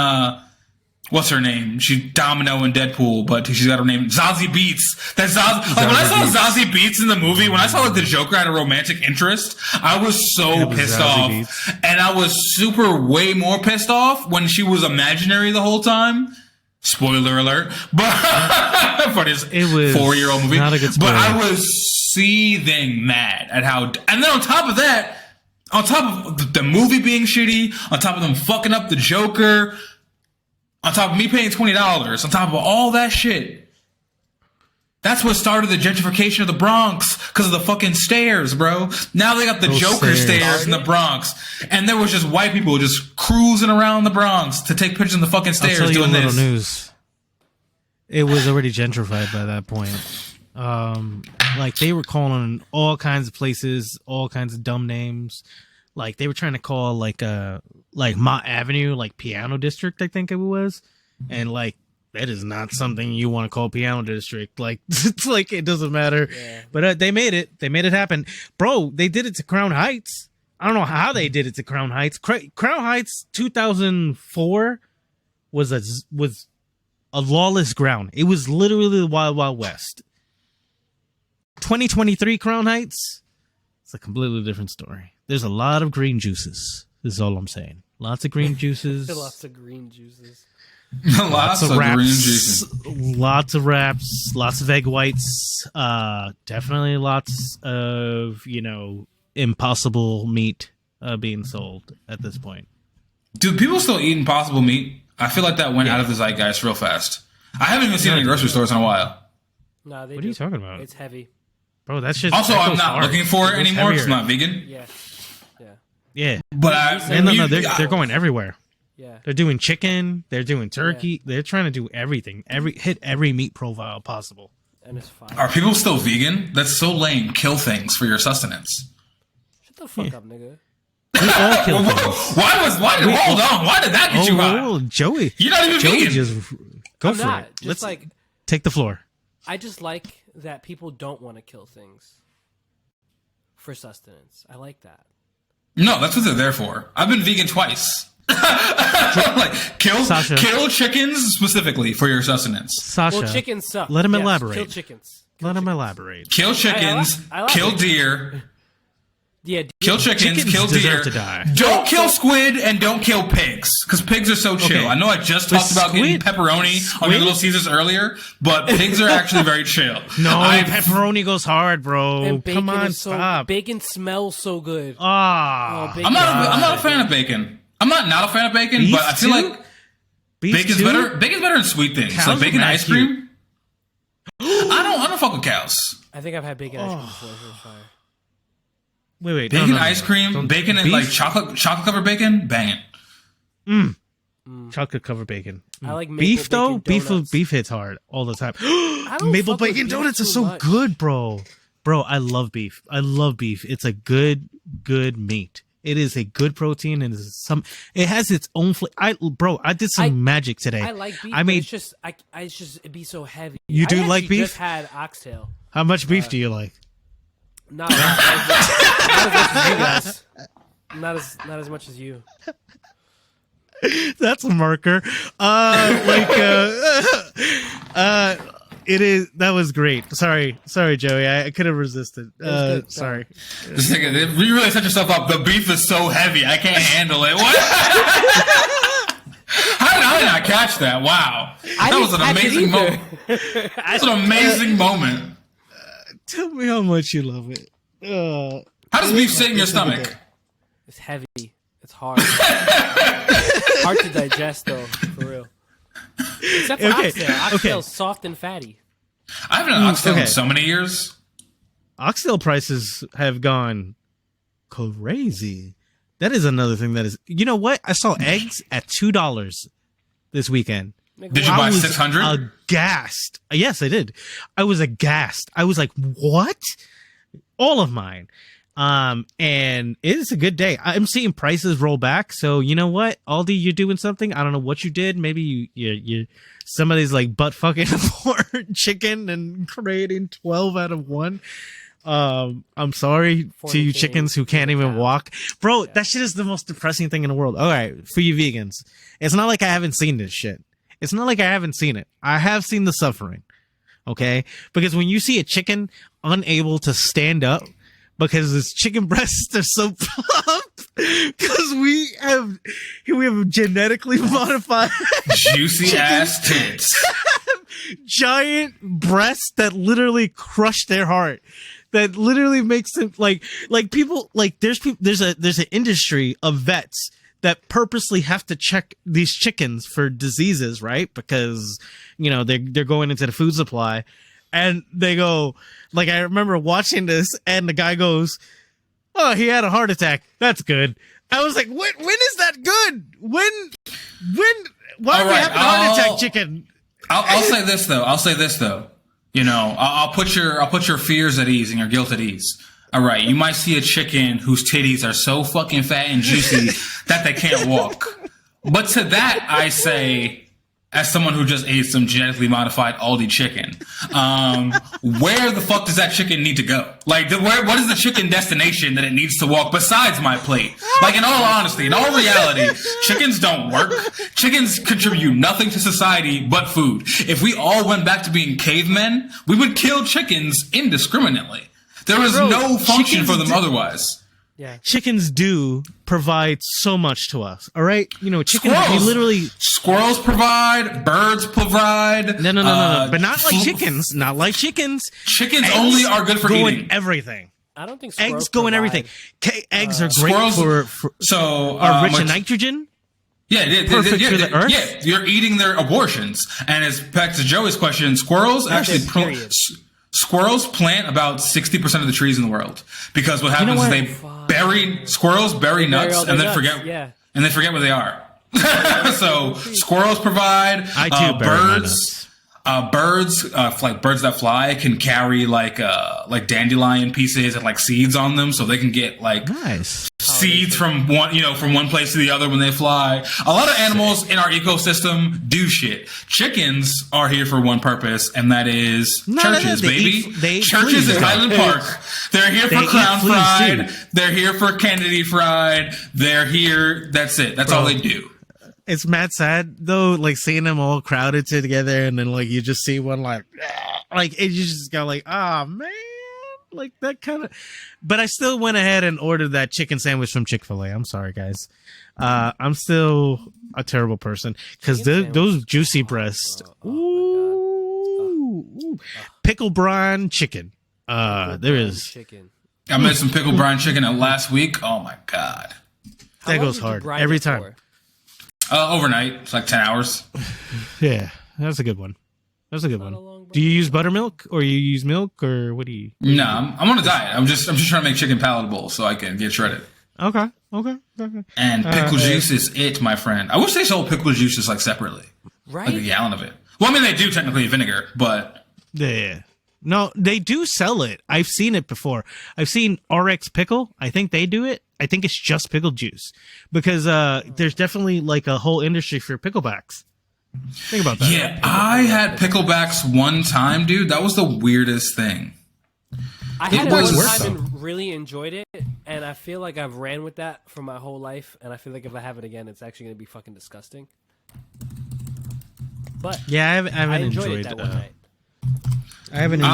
what's her name? She's Domino in Deadpool, but she's got her name Zazie Beetz. That Zazie. Like when I saw Zazie Beetz in the movie, when I saw like the Joker had a romantic interest, I was so pissed off, and I was way more pissed off when she was imaginary the whole time. Spoiler alert! But for this 4-year-old movie, not a good spoiler. But I was seething mad at how, and then on top of that, on top of the movie being shitty, on top of them fucking up the Joker. On top of me paying $20, on top of all that shit. That's what started the gentrification of the Bronx, because of the fucking stairs, bro. Now they got the Joker stairs in the Bronx. And there was just white people just cruising around the Bronx to take pictures in the fucking stairs I'll tell you doing a little this. News. It was already gentrified by that point. Like they were calling all kinds of places, all kinds of dumb names. Like they were trying to call like Mott Avenue, like Piano District, I think it was. And like, that is not something you want to call Piano District. Like, it's like, it doesn't matter. Yeah. But they made it. They made it happen. Bro, they did it to Crown Heights. I don't know how they did it to Crown Heights. Crown Heights 2004 was a lawless ground. It was literally the Wild Wild West. 2023 Crown Heights, it's a completely different story. There's a lot of green juices. This is all I'm saying. Lots of green juices. Lots of green juices. Lots of wraps, green juices. Lots of wraps. Lots of egg whites. Definitely lots of, impossible meat being sold at this point. Do people still eat impossible meat? I feel like that went out of the zeitgeist real fast. I haven't even seen it in grocery stores in a while. No, what are you talking about? It's heavy. Bro, that's just... Also, I'm not looking for it anymore because I'm not vegan. Yeah. But no, they're going everywhere. Yeah. They're doing chicken. They're doing turkey. Yeah. They're trying to do everything. Hit every meat profile possible. And it's fine. Are people still vegan? That's so lame. Kill things for your sustenance. Shut the fuck up, nigga. We all kill things. Why did that get you hot? Joey. You're not even Joey vegan. Just go for it. Let's take the floor. I just like that people don't want to kill things for sustenance. I like that. No, that's what they're there for. I've been vegan twice. Like kill chickens specifically for your sustenance. Sasha, well, chickens suck. Let him elaborate. Kill chickens. Let him elaborate. Kill chickens. Kill deer. Yeah, kill chickens, kill deer. To die. Don't kill squid and don't kill pigs because pigs are so chill. Okay. I know I just talked about getting pepperoni on your Little Caesars earlier, but pigs are actually very chill. No, pepperoni goes hard, bro. Come on, stop. Bacon smells so good. Ah, I'm not a fan of bacon. I'm not a fan of bacon, Beef but I feel too? like bacon's better. Bacon's better than sweet things. Cows like bacon ice cream. I don't fuck with cows. I think I've had bacon ice cream before. It was fire. Wait. Bacon ice cream, bacon and like chocolate covered bacon, bang it. Chocolate covered bacon. I like beef though. Donuts. Beef hits hard all the time. Maple bacon donuts are so good, bro. Bro, I love beef. It's a good backed. It is a good protein, and it has its own flavor. I did some magic today. I like beef. It'd be so heavy. You do like beef? I just had oxtail. How much beef do you like? Not as much as you guys. Not as much as you. That's a marker. It is. That was great. Sorry, Joey. I couldn't resist it. Sorry. You really set yourself up. The beef is so heavy. I can't handle it. What? How did I not catch that? Wow. That was an amazing moment. That's an amazing moment. Tell me how much you love it. How does beef sit in your stomach? It's heavy. It's hard. Hard to digest, though, for real. Except for oxtail. Oxtail's soft and fatty. I haven't had oxtail in so many years. Oxtail prices have gone crazy. That is another thing that is... You know what? I saw eggs at $2 this weekend. Did you buy 600? Aghast. Yes, I did. I was aghast. I was like, what? All of mine. And it's a good day. I'm seeing prices roll back. So you know what, Aldi, you're doing something. I don't know what you did. Maybe you somebody's like butt fucking for chicken and creating 12 out of 1. I'm sorry to you chickens who can't even walk, bro. That shit is the most depressing thing in the world. All right, for you vegans, it's not like I haven't seen this shit. It's not like I haven't seen it. I have seen the suffering. Okay, because when you see a chicken unable to stand up because its chicken breasts are so plump, because we have genetically modified juicy ass tits, giant breasts that literally crush their heart. That literally makes them like people like there's an industry of vets that purposely have to check these chickens for diseases, right? Because they're going into the food supply, and they go like, I remember watching this, and the guy goes, "Oh, he had a heart attack. That's good." I was like, when is that good? Why are we having a heart attack, chicken? I'll say this though. I'll put your fears at ease and your guilt at ease. All right, you might see a chicken whose titties are so fucking fat and juicy that they can't walk. But to that, I say, as someone who just ate some genetically modified Aldi chicken, where the fuck does that chicken need to go? Like, what is the chicken destination that it needs to walk besides my plate? Like, in all honesty, in all reality, chickens don't work. Chickens contribute nothing to society but food. If we all went back to being cavemen, we would kill chickens indiscriminately. There is no function for them otherwise. Yeah. Chickens do provide so much to us. All right, chickens. Squirrels provide. Birds provide. No. But not like chickens. Not like chickens. Chickens only are good for eating everything. I don't think eggs go in everything. Eggs are great for are rich in nitrogen. Yeah, perfect for the earth. Yeah, you're eating their abortions. And as back to Joey's question, squirrels Squirrels plant about 60% of the trees in the world, because what happens is squirrels bury nuts and then forget where they are. So squirrels provide. I too birds. Like birds that fly can carry like dandelion pieces and like seeds on them, so they can get like seeds from one place to the other when they fly. A lot of animals in our ecosystem do shit. Chickens are here for one purpose, and that is churches, baby. Churches in Highland Park. They're here for Crown Fried. They're here for Kennedy Fried. They're here. That's it. That's all they do. It's mad sad though, like seeing them all crowded together, and then like you just see one like you just go like, ah, man, like that kind of. But I still went ahead and ordered that chicken sandwich from Chick-fil-A. I'm sorry, guys. I'm still a terrible person because those juicy breasts. Ooh, pickle brine chicken. There is chicken. I made some pickle brine chicken last week. Oh my god, that goes hard every time. Overnight. It's like 10 hours. Yeah, that's a good one. That's a good one. Do you use buttermilk, or you use milk, or what do you? No, I'm on a diet. I'm just trying to make chicken palatable so I can get shredded. Okay. And pickle juice is it, my friend. I wish they sold pickle juices like separately. Right. Like a gallon of it. Well, I mean, they do technically vinegar, but. Yeah. No, they do sell it. I've seen it before. I've seen RX Pickle. I think they do it. I think it's just pickle juice, because there's definitely like a whole industry for picklebacks. Think about that. Yeah, I had picklebacks one time, dude. That was the weirdest thing. I had it one time and really enjoyed it, and I feel like I've ran with that for my whole life, and I feel like if I have it again, it's actually going to be fucking disgusting. But yeah, I haven't enjoyed it that one night. I haven't enjoyed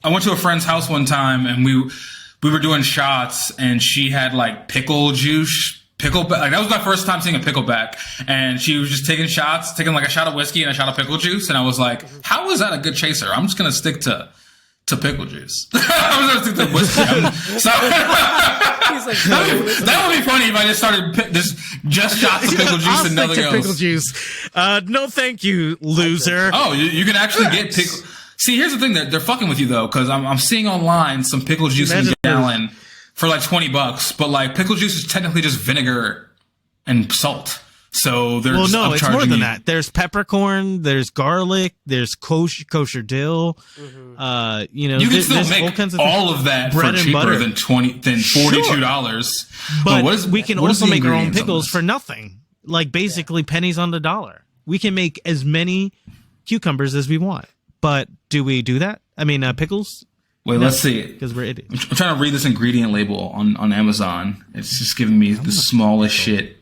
I went to a friend's house one time, and we were doing shots, and she had like pickle juice, like that was my first time seeing a pickleback, and she was just taking shots, taking like a shot of whiskey and a shot of pickle juice, and I was like, how is that a good chaser? I'm just gonna stick to pickle juice. I'm gonna stick to whiskey. That would be funny if I just started just shots of pickle juice and nothing else. Pickle juice. No, thank you, loser. Oh, you can actually get pickle. See, here's the thing, that they're fucking with you though, because I'm seeing online some pickle juice in a gallon for like $20, but like pickle juice is technically just vinegar and salt. So there's well, no, I'm it's charging more than you- that. There's peppercorn, there's garlic, there's kosher dill. You know, You can still there's all make kinds of all of that for bread and cheaper butter. than $42. But what is, we can what is also the make our own ingredients on pickles this? for nothing. Like basically pennies on the dollar. We can make as many cucumbers as we want. But do we do that? I mean, pickles? Wait, let's see. Because we're idiots. I'm trying to read this ingredient label on Amazon. It's just giving me the smallest shit.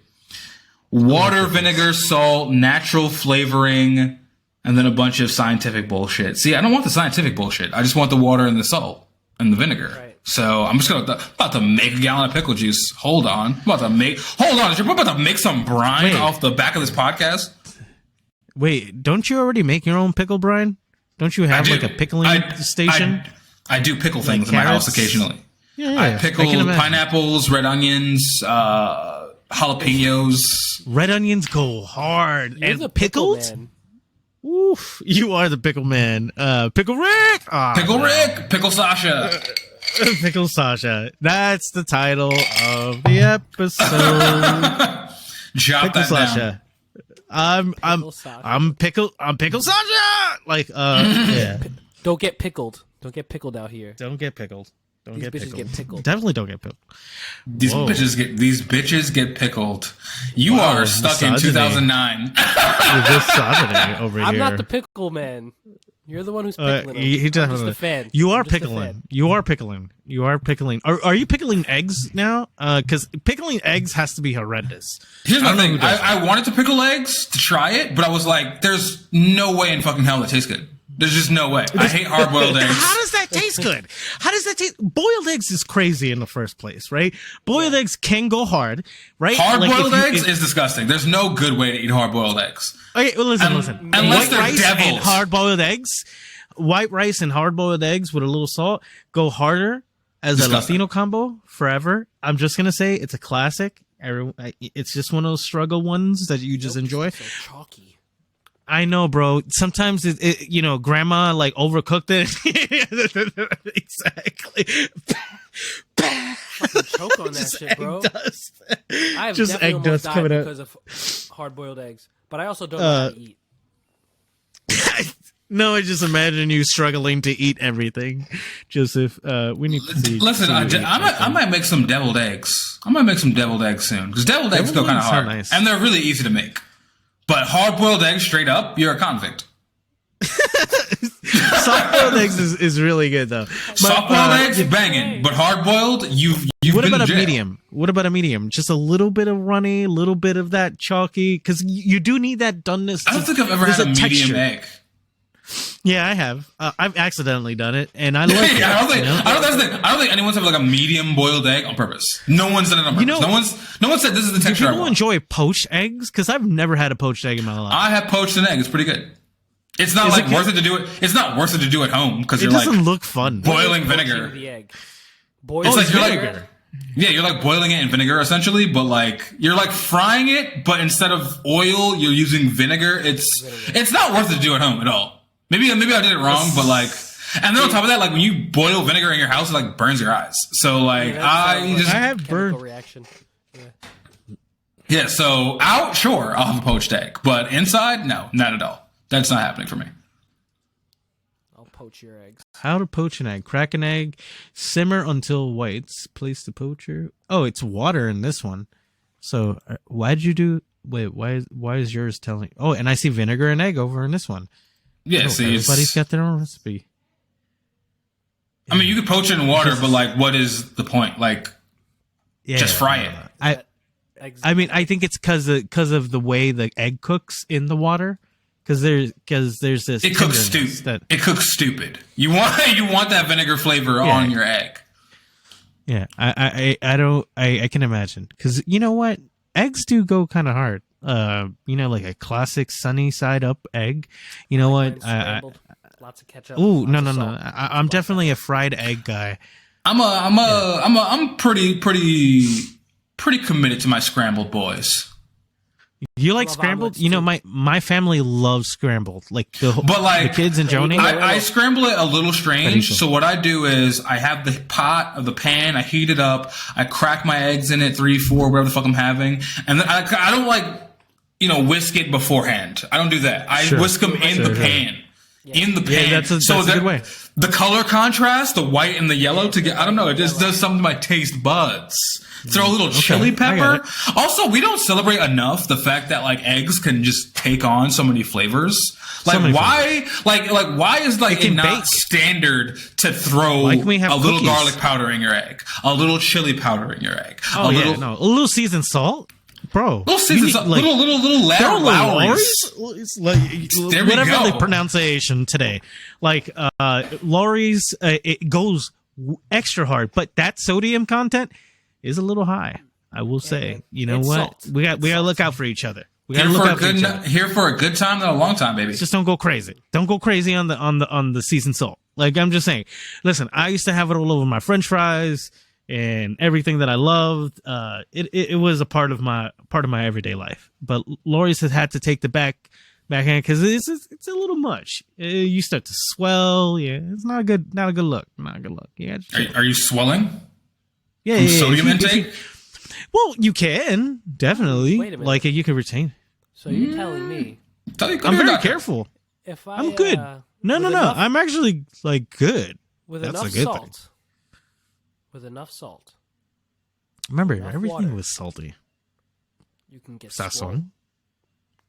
Water, vinegar, salt, natural flavoring, and then a bunch of scientific bullshit. See, I don't want the scientific bullshit. I just want the water and the salt and the vinegar. Right. So I'm just about to make a gallon of pickle juice. Hold on. We're about to make some brine Wait. off the back of this podcast. Wait, don't you already make your own pickle brine? Don't you have I do. like a pickling station? I do pickle things in my house carrots? occasionally. Yeah, I pickle can imagine. pineapples, red onions, jalapenos. Red onions go hard. You're and the pickle pickles? man. Oof, you are the pickle man. Pickle Rick! Ah, Pickle Rick, Pickle Sasha. Pickle Sasha. That's the title of the episode. Jot Pickle that down. Sasha. I'm Sasha. Pickle Sasha! Like, yeah. Don't get pickled. Don't get pickled out here. Don't get pickled. Don't These get bitches pickled. get pickled. Definitely don't get pickled. These Whoa. bitches get pickled. You Wow, are stuck in misogyny. 2009. This Saturday over I'm here. not the pickle man. You're the one who's pickling. them. he I'm just definitely. a fan. You are I'm just a pickling. fan. You are pickling. You are pickling. Are you pickling eggs now? Because pickling eggs has to be horrendous. Here's I the don't know thing. who does I wanted to pickle eggs to try it, but I was like, there's no way in fucking hell that tastes good. There's just no way. I hate hard-boiled eggs. How does that taste good? How does that taste? Boiled eggs is crazy in the first place, right? Boiled eggs can go hard, right? Hard-boiled Like, eggs is disgusting. There's no good way to eat hard-boiled eggs. Okay, well, listen. Unless White they're rice and devils. hard-boiled eggs. White rice and hard-boiled eggs with a little salt go harder as Disgusting. a Latino combo forever. I'm just gonna say it's a classic. It's just one of those struggle ones that you just enjoy. So chalky. I know, bro. Sometimes grandma like overcooked it. Exactly. Fucking choke on that Just shit, bro. egg dust. I have Just definitely egg almost dust died coming out. because of hard-boiled eggs, but I also don't know how to eat. No, I just imagine you struggling to eat everything. Joseph, we need to see. Listen, see what you eat, I might make some deviled eggs. I might make some deviled eggs soon because deviled eggs go Deviled kind of eggs hard, sound nice. and they're really easy to make. But hard-boiled eggs straight up, you're a convict. Soft-boiled eggs is really good though. Soft-boiled eggs, banging, but hard-boiled, you've What been about to a jail. medium? What about a medium? Just a little bit of runny, a little bit of that chalky, because you do need that doneness. I don't think I've ever There's had a medium texture. egg. Yeah, I have. I've accidentally done it, and I like it. Yeah, I don't think. you know? That's the thing. I don't think anyone's had like a medium boiled egg on purpose. No one's done it on purpose. know- no one said this is the Do texture I people want. enjoy poached eggs? Because I've never had a poached egg in my life. I have poached an egg. It's pretty good. It's not Is like it good? worth it to do it. It's not worth it to do at home because It you're doesn't like look fun. boiling Poaching vinegar. the egg. It's Boiling like you're vinegar. like yeah, you're like boiling it in vinegar essentially, but like you're like frying it, but instead of oil, you're using vinegar. It's not worth it to do at home at all. Maybe I did it wrong, but like, and then on top of that, like when you boil vinegar in your house, it like burns your eyes. So like that sounds like I have chemical burned. reaction. yeah. So out, sure, I'll have a poached egg, but inside, no, not at all. That's not happening for me. I'll poach your eggs. How to poach an egg: crack an egg, simmer until whites. Place the poacher. Oh, it's water in this one. So why'd you do? Wait, why is yours telling? Oh, and I see vinegar and egg over in this one. Yeah. Oh, See, everybody's got their own recipe. I mean, you could poach it in water, but like, what is the point? Like, Yeah, just fry it. I mean, I think it's because of the way the egg cooks in the water. Because there's this. It cooks tenderness stupid. It cooks stupid. You want that vinegar flavor on your egg. Yeah, I can imagine because you know what, eggs do go kind of hard. Like a classic sunny side up egg. You know what? Scrambled. Lots of ketchup. Oh lots no of no no! salt. I'm definitely a fried egg guy. I'm pretty committed to my scrambled boys. You like love scrambled? omelets, You know, too. my family loves scrambled. Like the kids and Joni. I scramble it a little strange. so. So what I do is I have the pot of the pan. I heat it up. I crack my eggs in it, 3, 4, whatever the fuck I'm having, and then I don't like. whisk it beforehand. I don't do that. I whisk them in the pan. Yeah. In the pan. Yeah, that's a good way. The color contrast, the white and the yellow together, I don't know, it just does something to my taste buds. Throw a little chili pepper. Also, we don't celebrate enough the fact that like eggs can just take on so many flavors. Like why is it not bake. Standard to throw a little garlic powder in your egg, a little chili powder in your egg, a little seasoned salt, bro. Little seasoned salt, little Lawry's. There we go. The pronunciation today, like Lawry's, it goes extra hard, but that sodium content is a little high. I will say, you know what? Salt. We got to look out for each other. Here for a good time, not a long time, baby. Just don't go crazy. Don't go crazy on the seasoned salt. Like I'm just saying. Listen, I used to have it all over my French fries and everything that I loved. It was a part of my everyday life. But Lori's has had to take the backhand because it's a little much. You start to swell. Yeah, it's not a good look. Not a good look. Yeah. Are you swelling? Yeah. From sodium intake. Well, you can definitely. Wait a minute. Like you can retain. So you're telling me? I'm very careful. I'm good. No. I'm actually like good. With That's enough a good salt. thing. With enough salt. Remember, everything was salty. You can get swollen.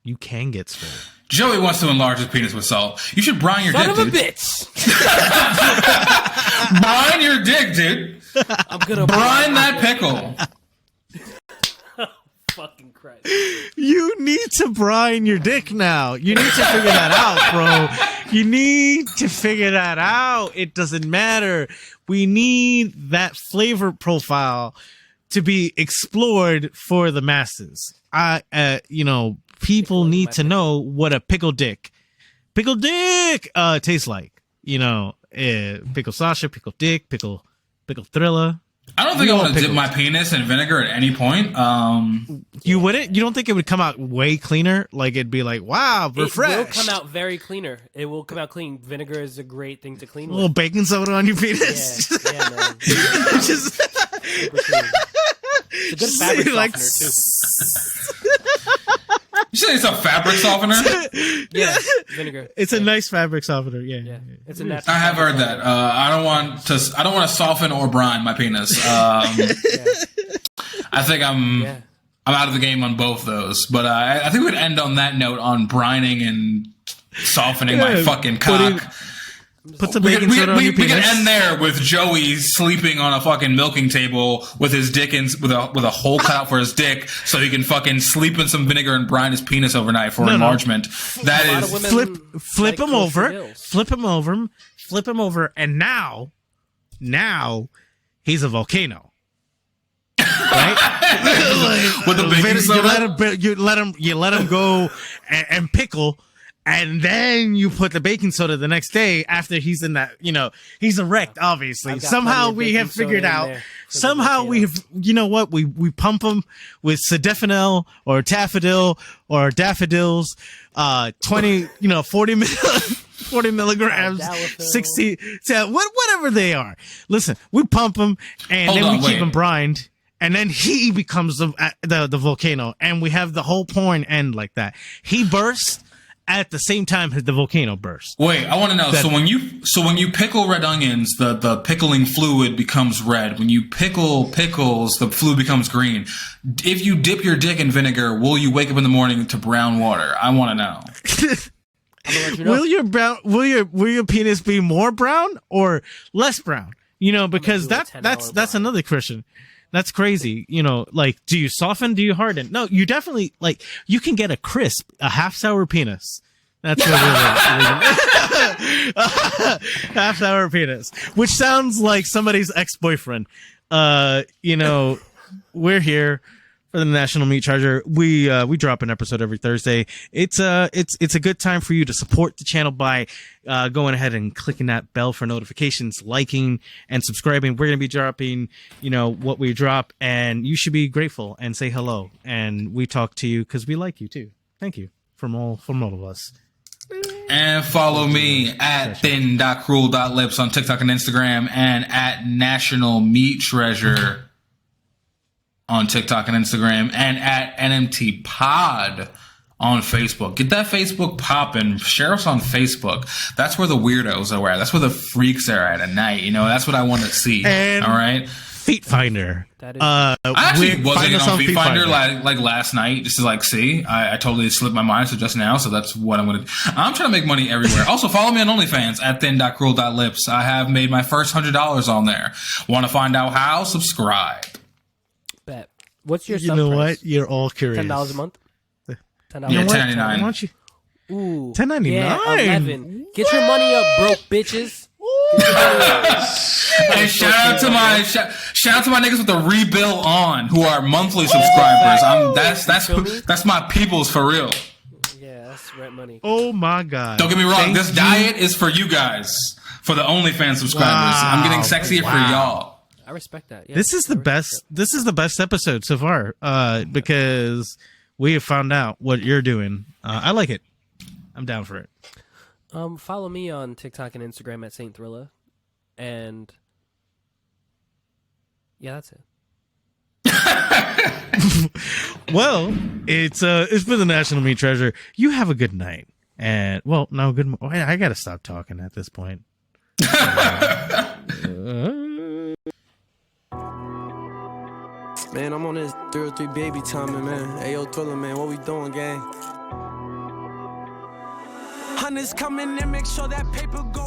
You can get swollen. Joey wants to enlarge his penis with salt. You should brine your dick, dude. Son of a bitch! Brine your dick, dude. I'm gonna brine that pickle. Fucking Christ. You need to brine your dick now. You need to figure that out, bro. You need to figure that out. It doesn't matter. We need that flavor profile to be explored for the masses. People need to know what a pickled dick tastes like. Pickle Sasha, pickle dick, pickle Thrillah. I don't think I want to dip my penis in vinegar at any point. You wouldn't? You don't think it would come out way cleaner? Like it'd be like, wow, refreshed. It will come out very cleaner. It will come out clean. Vinegar is a great thing to clean with. A little baking soda on your penis. Yeah, man. It's a good fabric softener too. You say it's a fabric softener? Yeah, vinegar. It's a nice fabric softener. Yeah. It's a natural. I have heard that. I don't want to soften or brine my penis. I think I'm out of the game on both those. But I think we'd end on that note on brining and softening my fucking cock. Put some baking soda on your penis. We can end there with Joey sleeping on a fucking milking table with his dick with a hole cut out for his dick, so he can fucking sleep in some vinegar and brine his penis overnight for enlargement. That is flip him over, and now he's a volcano. Right? With the baking soda, you let him go and pickle. And then you put the baking soda the next day after he's in that, he's erect, obviously. Somehow we have figured out, we pump him with sildenafil or tafadil or daffodils, 40 milligrams, 60, whatever they are. Listen, we pump him and then we keep him brined. And then he becomes the volcano, and we have the whole porn end like that. He bursts at the same time as the volcano bursts. Wait, I want to know. So when you pickle red onions, the pickling fluid becomes red. When you pickle pickles, the fluid becomes green. If you dip your dick in vinegar, will you wake up in the morning to brown water? I want to know. Will your penis be more brown or less brown? Because that's another question. That's crazy. Do you soften? Do you harden? No, you definitely, you can get a half sour penis. That's what it is. Half sour penis, which sounds like somebody's ex-boyfriend. We're here for the National Meat Charger. We drop an episode every Thursday. It's a good time for you to support the channel by going ahead and clicking that bell for notifications, liking and subscribing. We're going to be dropping, what we drop, and you should be grateful and say hello. And we talk to you because we like you too. Thank you from all of us. And follow me at thin.cruel.lips on TikTok and Instagram, and at National Meat Treasure on TikTok and Instagram, and at NMT Pod on Facebook. Get that Facebook popping. Share us on Facebook. That's where the weirdos are at. That's where the freaks are at night. You know, that's what I want to see. And all right. Feet Finder. That is I actually was find getting us on Feet Finder Finder. like last night just to like see. I totally slipped my mind so just now, so that's what I'm gonna do. I'm trying to make money everywhere. Also, follow me on OnlyFans at thin.cruel.lips. I have made my first $100 on there. Want to find out how? Subscribe. Bet. What's your You sub know price? what? You're all curious. $10 a month? $10 Yeah, You know what? $10.99. Why don't you? Ooh. $10.99. Yeah, 11. Get your money up, broke bitches. Hey, shout out to my niggas with the rebill on who are monthly subscribers. That's my peoples for real. Yeah, that's rent money. Oh my God! Don't get me wrong. Thank This you. diet is for you guys, for the OnlyFans subscribers. I'm getting sexier for y'all. I respect that. Yeah, This is the best. This is the best episode so far, because we have found out what you're doing. I like it. I'm down for it. Follow me on TikTok and Instagram at Saint Thrillah, and yeah, that's it. Well, it's been the National Meat Treasure. You have a good night, and well, no, good. I gotta stop talking at this point. Man, I'm on this 303 baby timing, man. Hey, yo, Thrillah, man, what we doing, gang? Hunters coming and make sure that paper go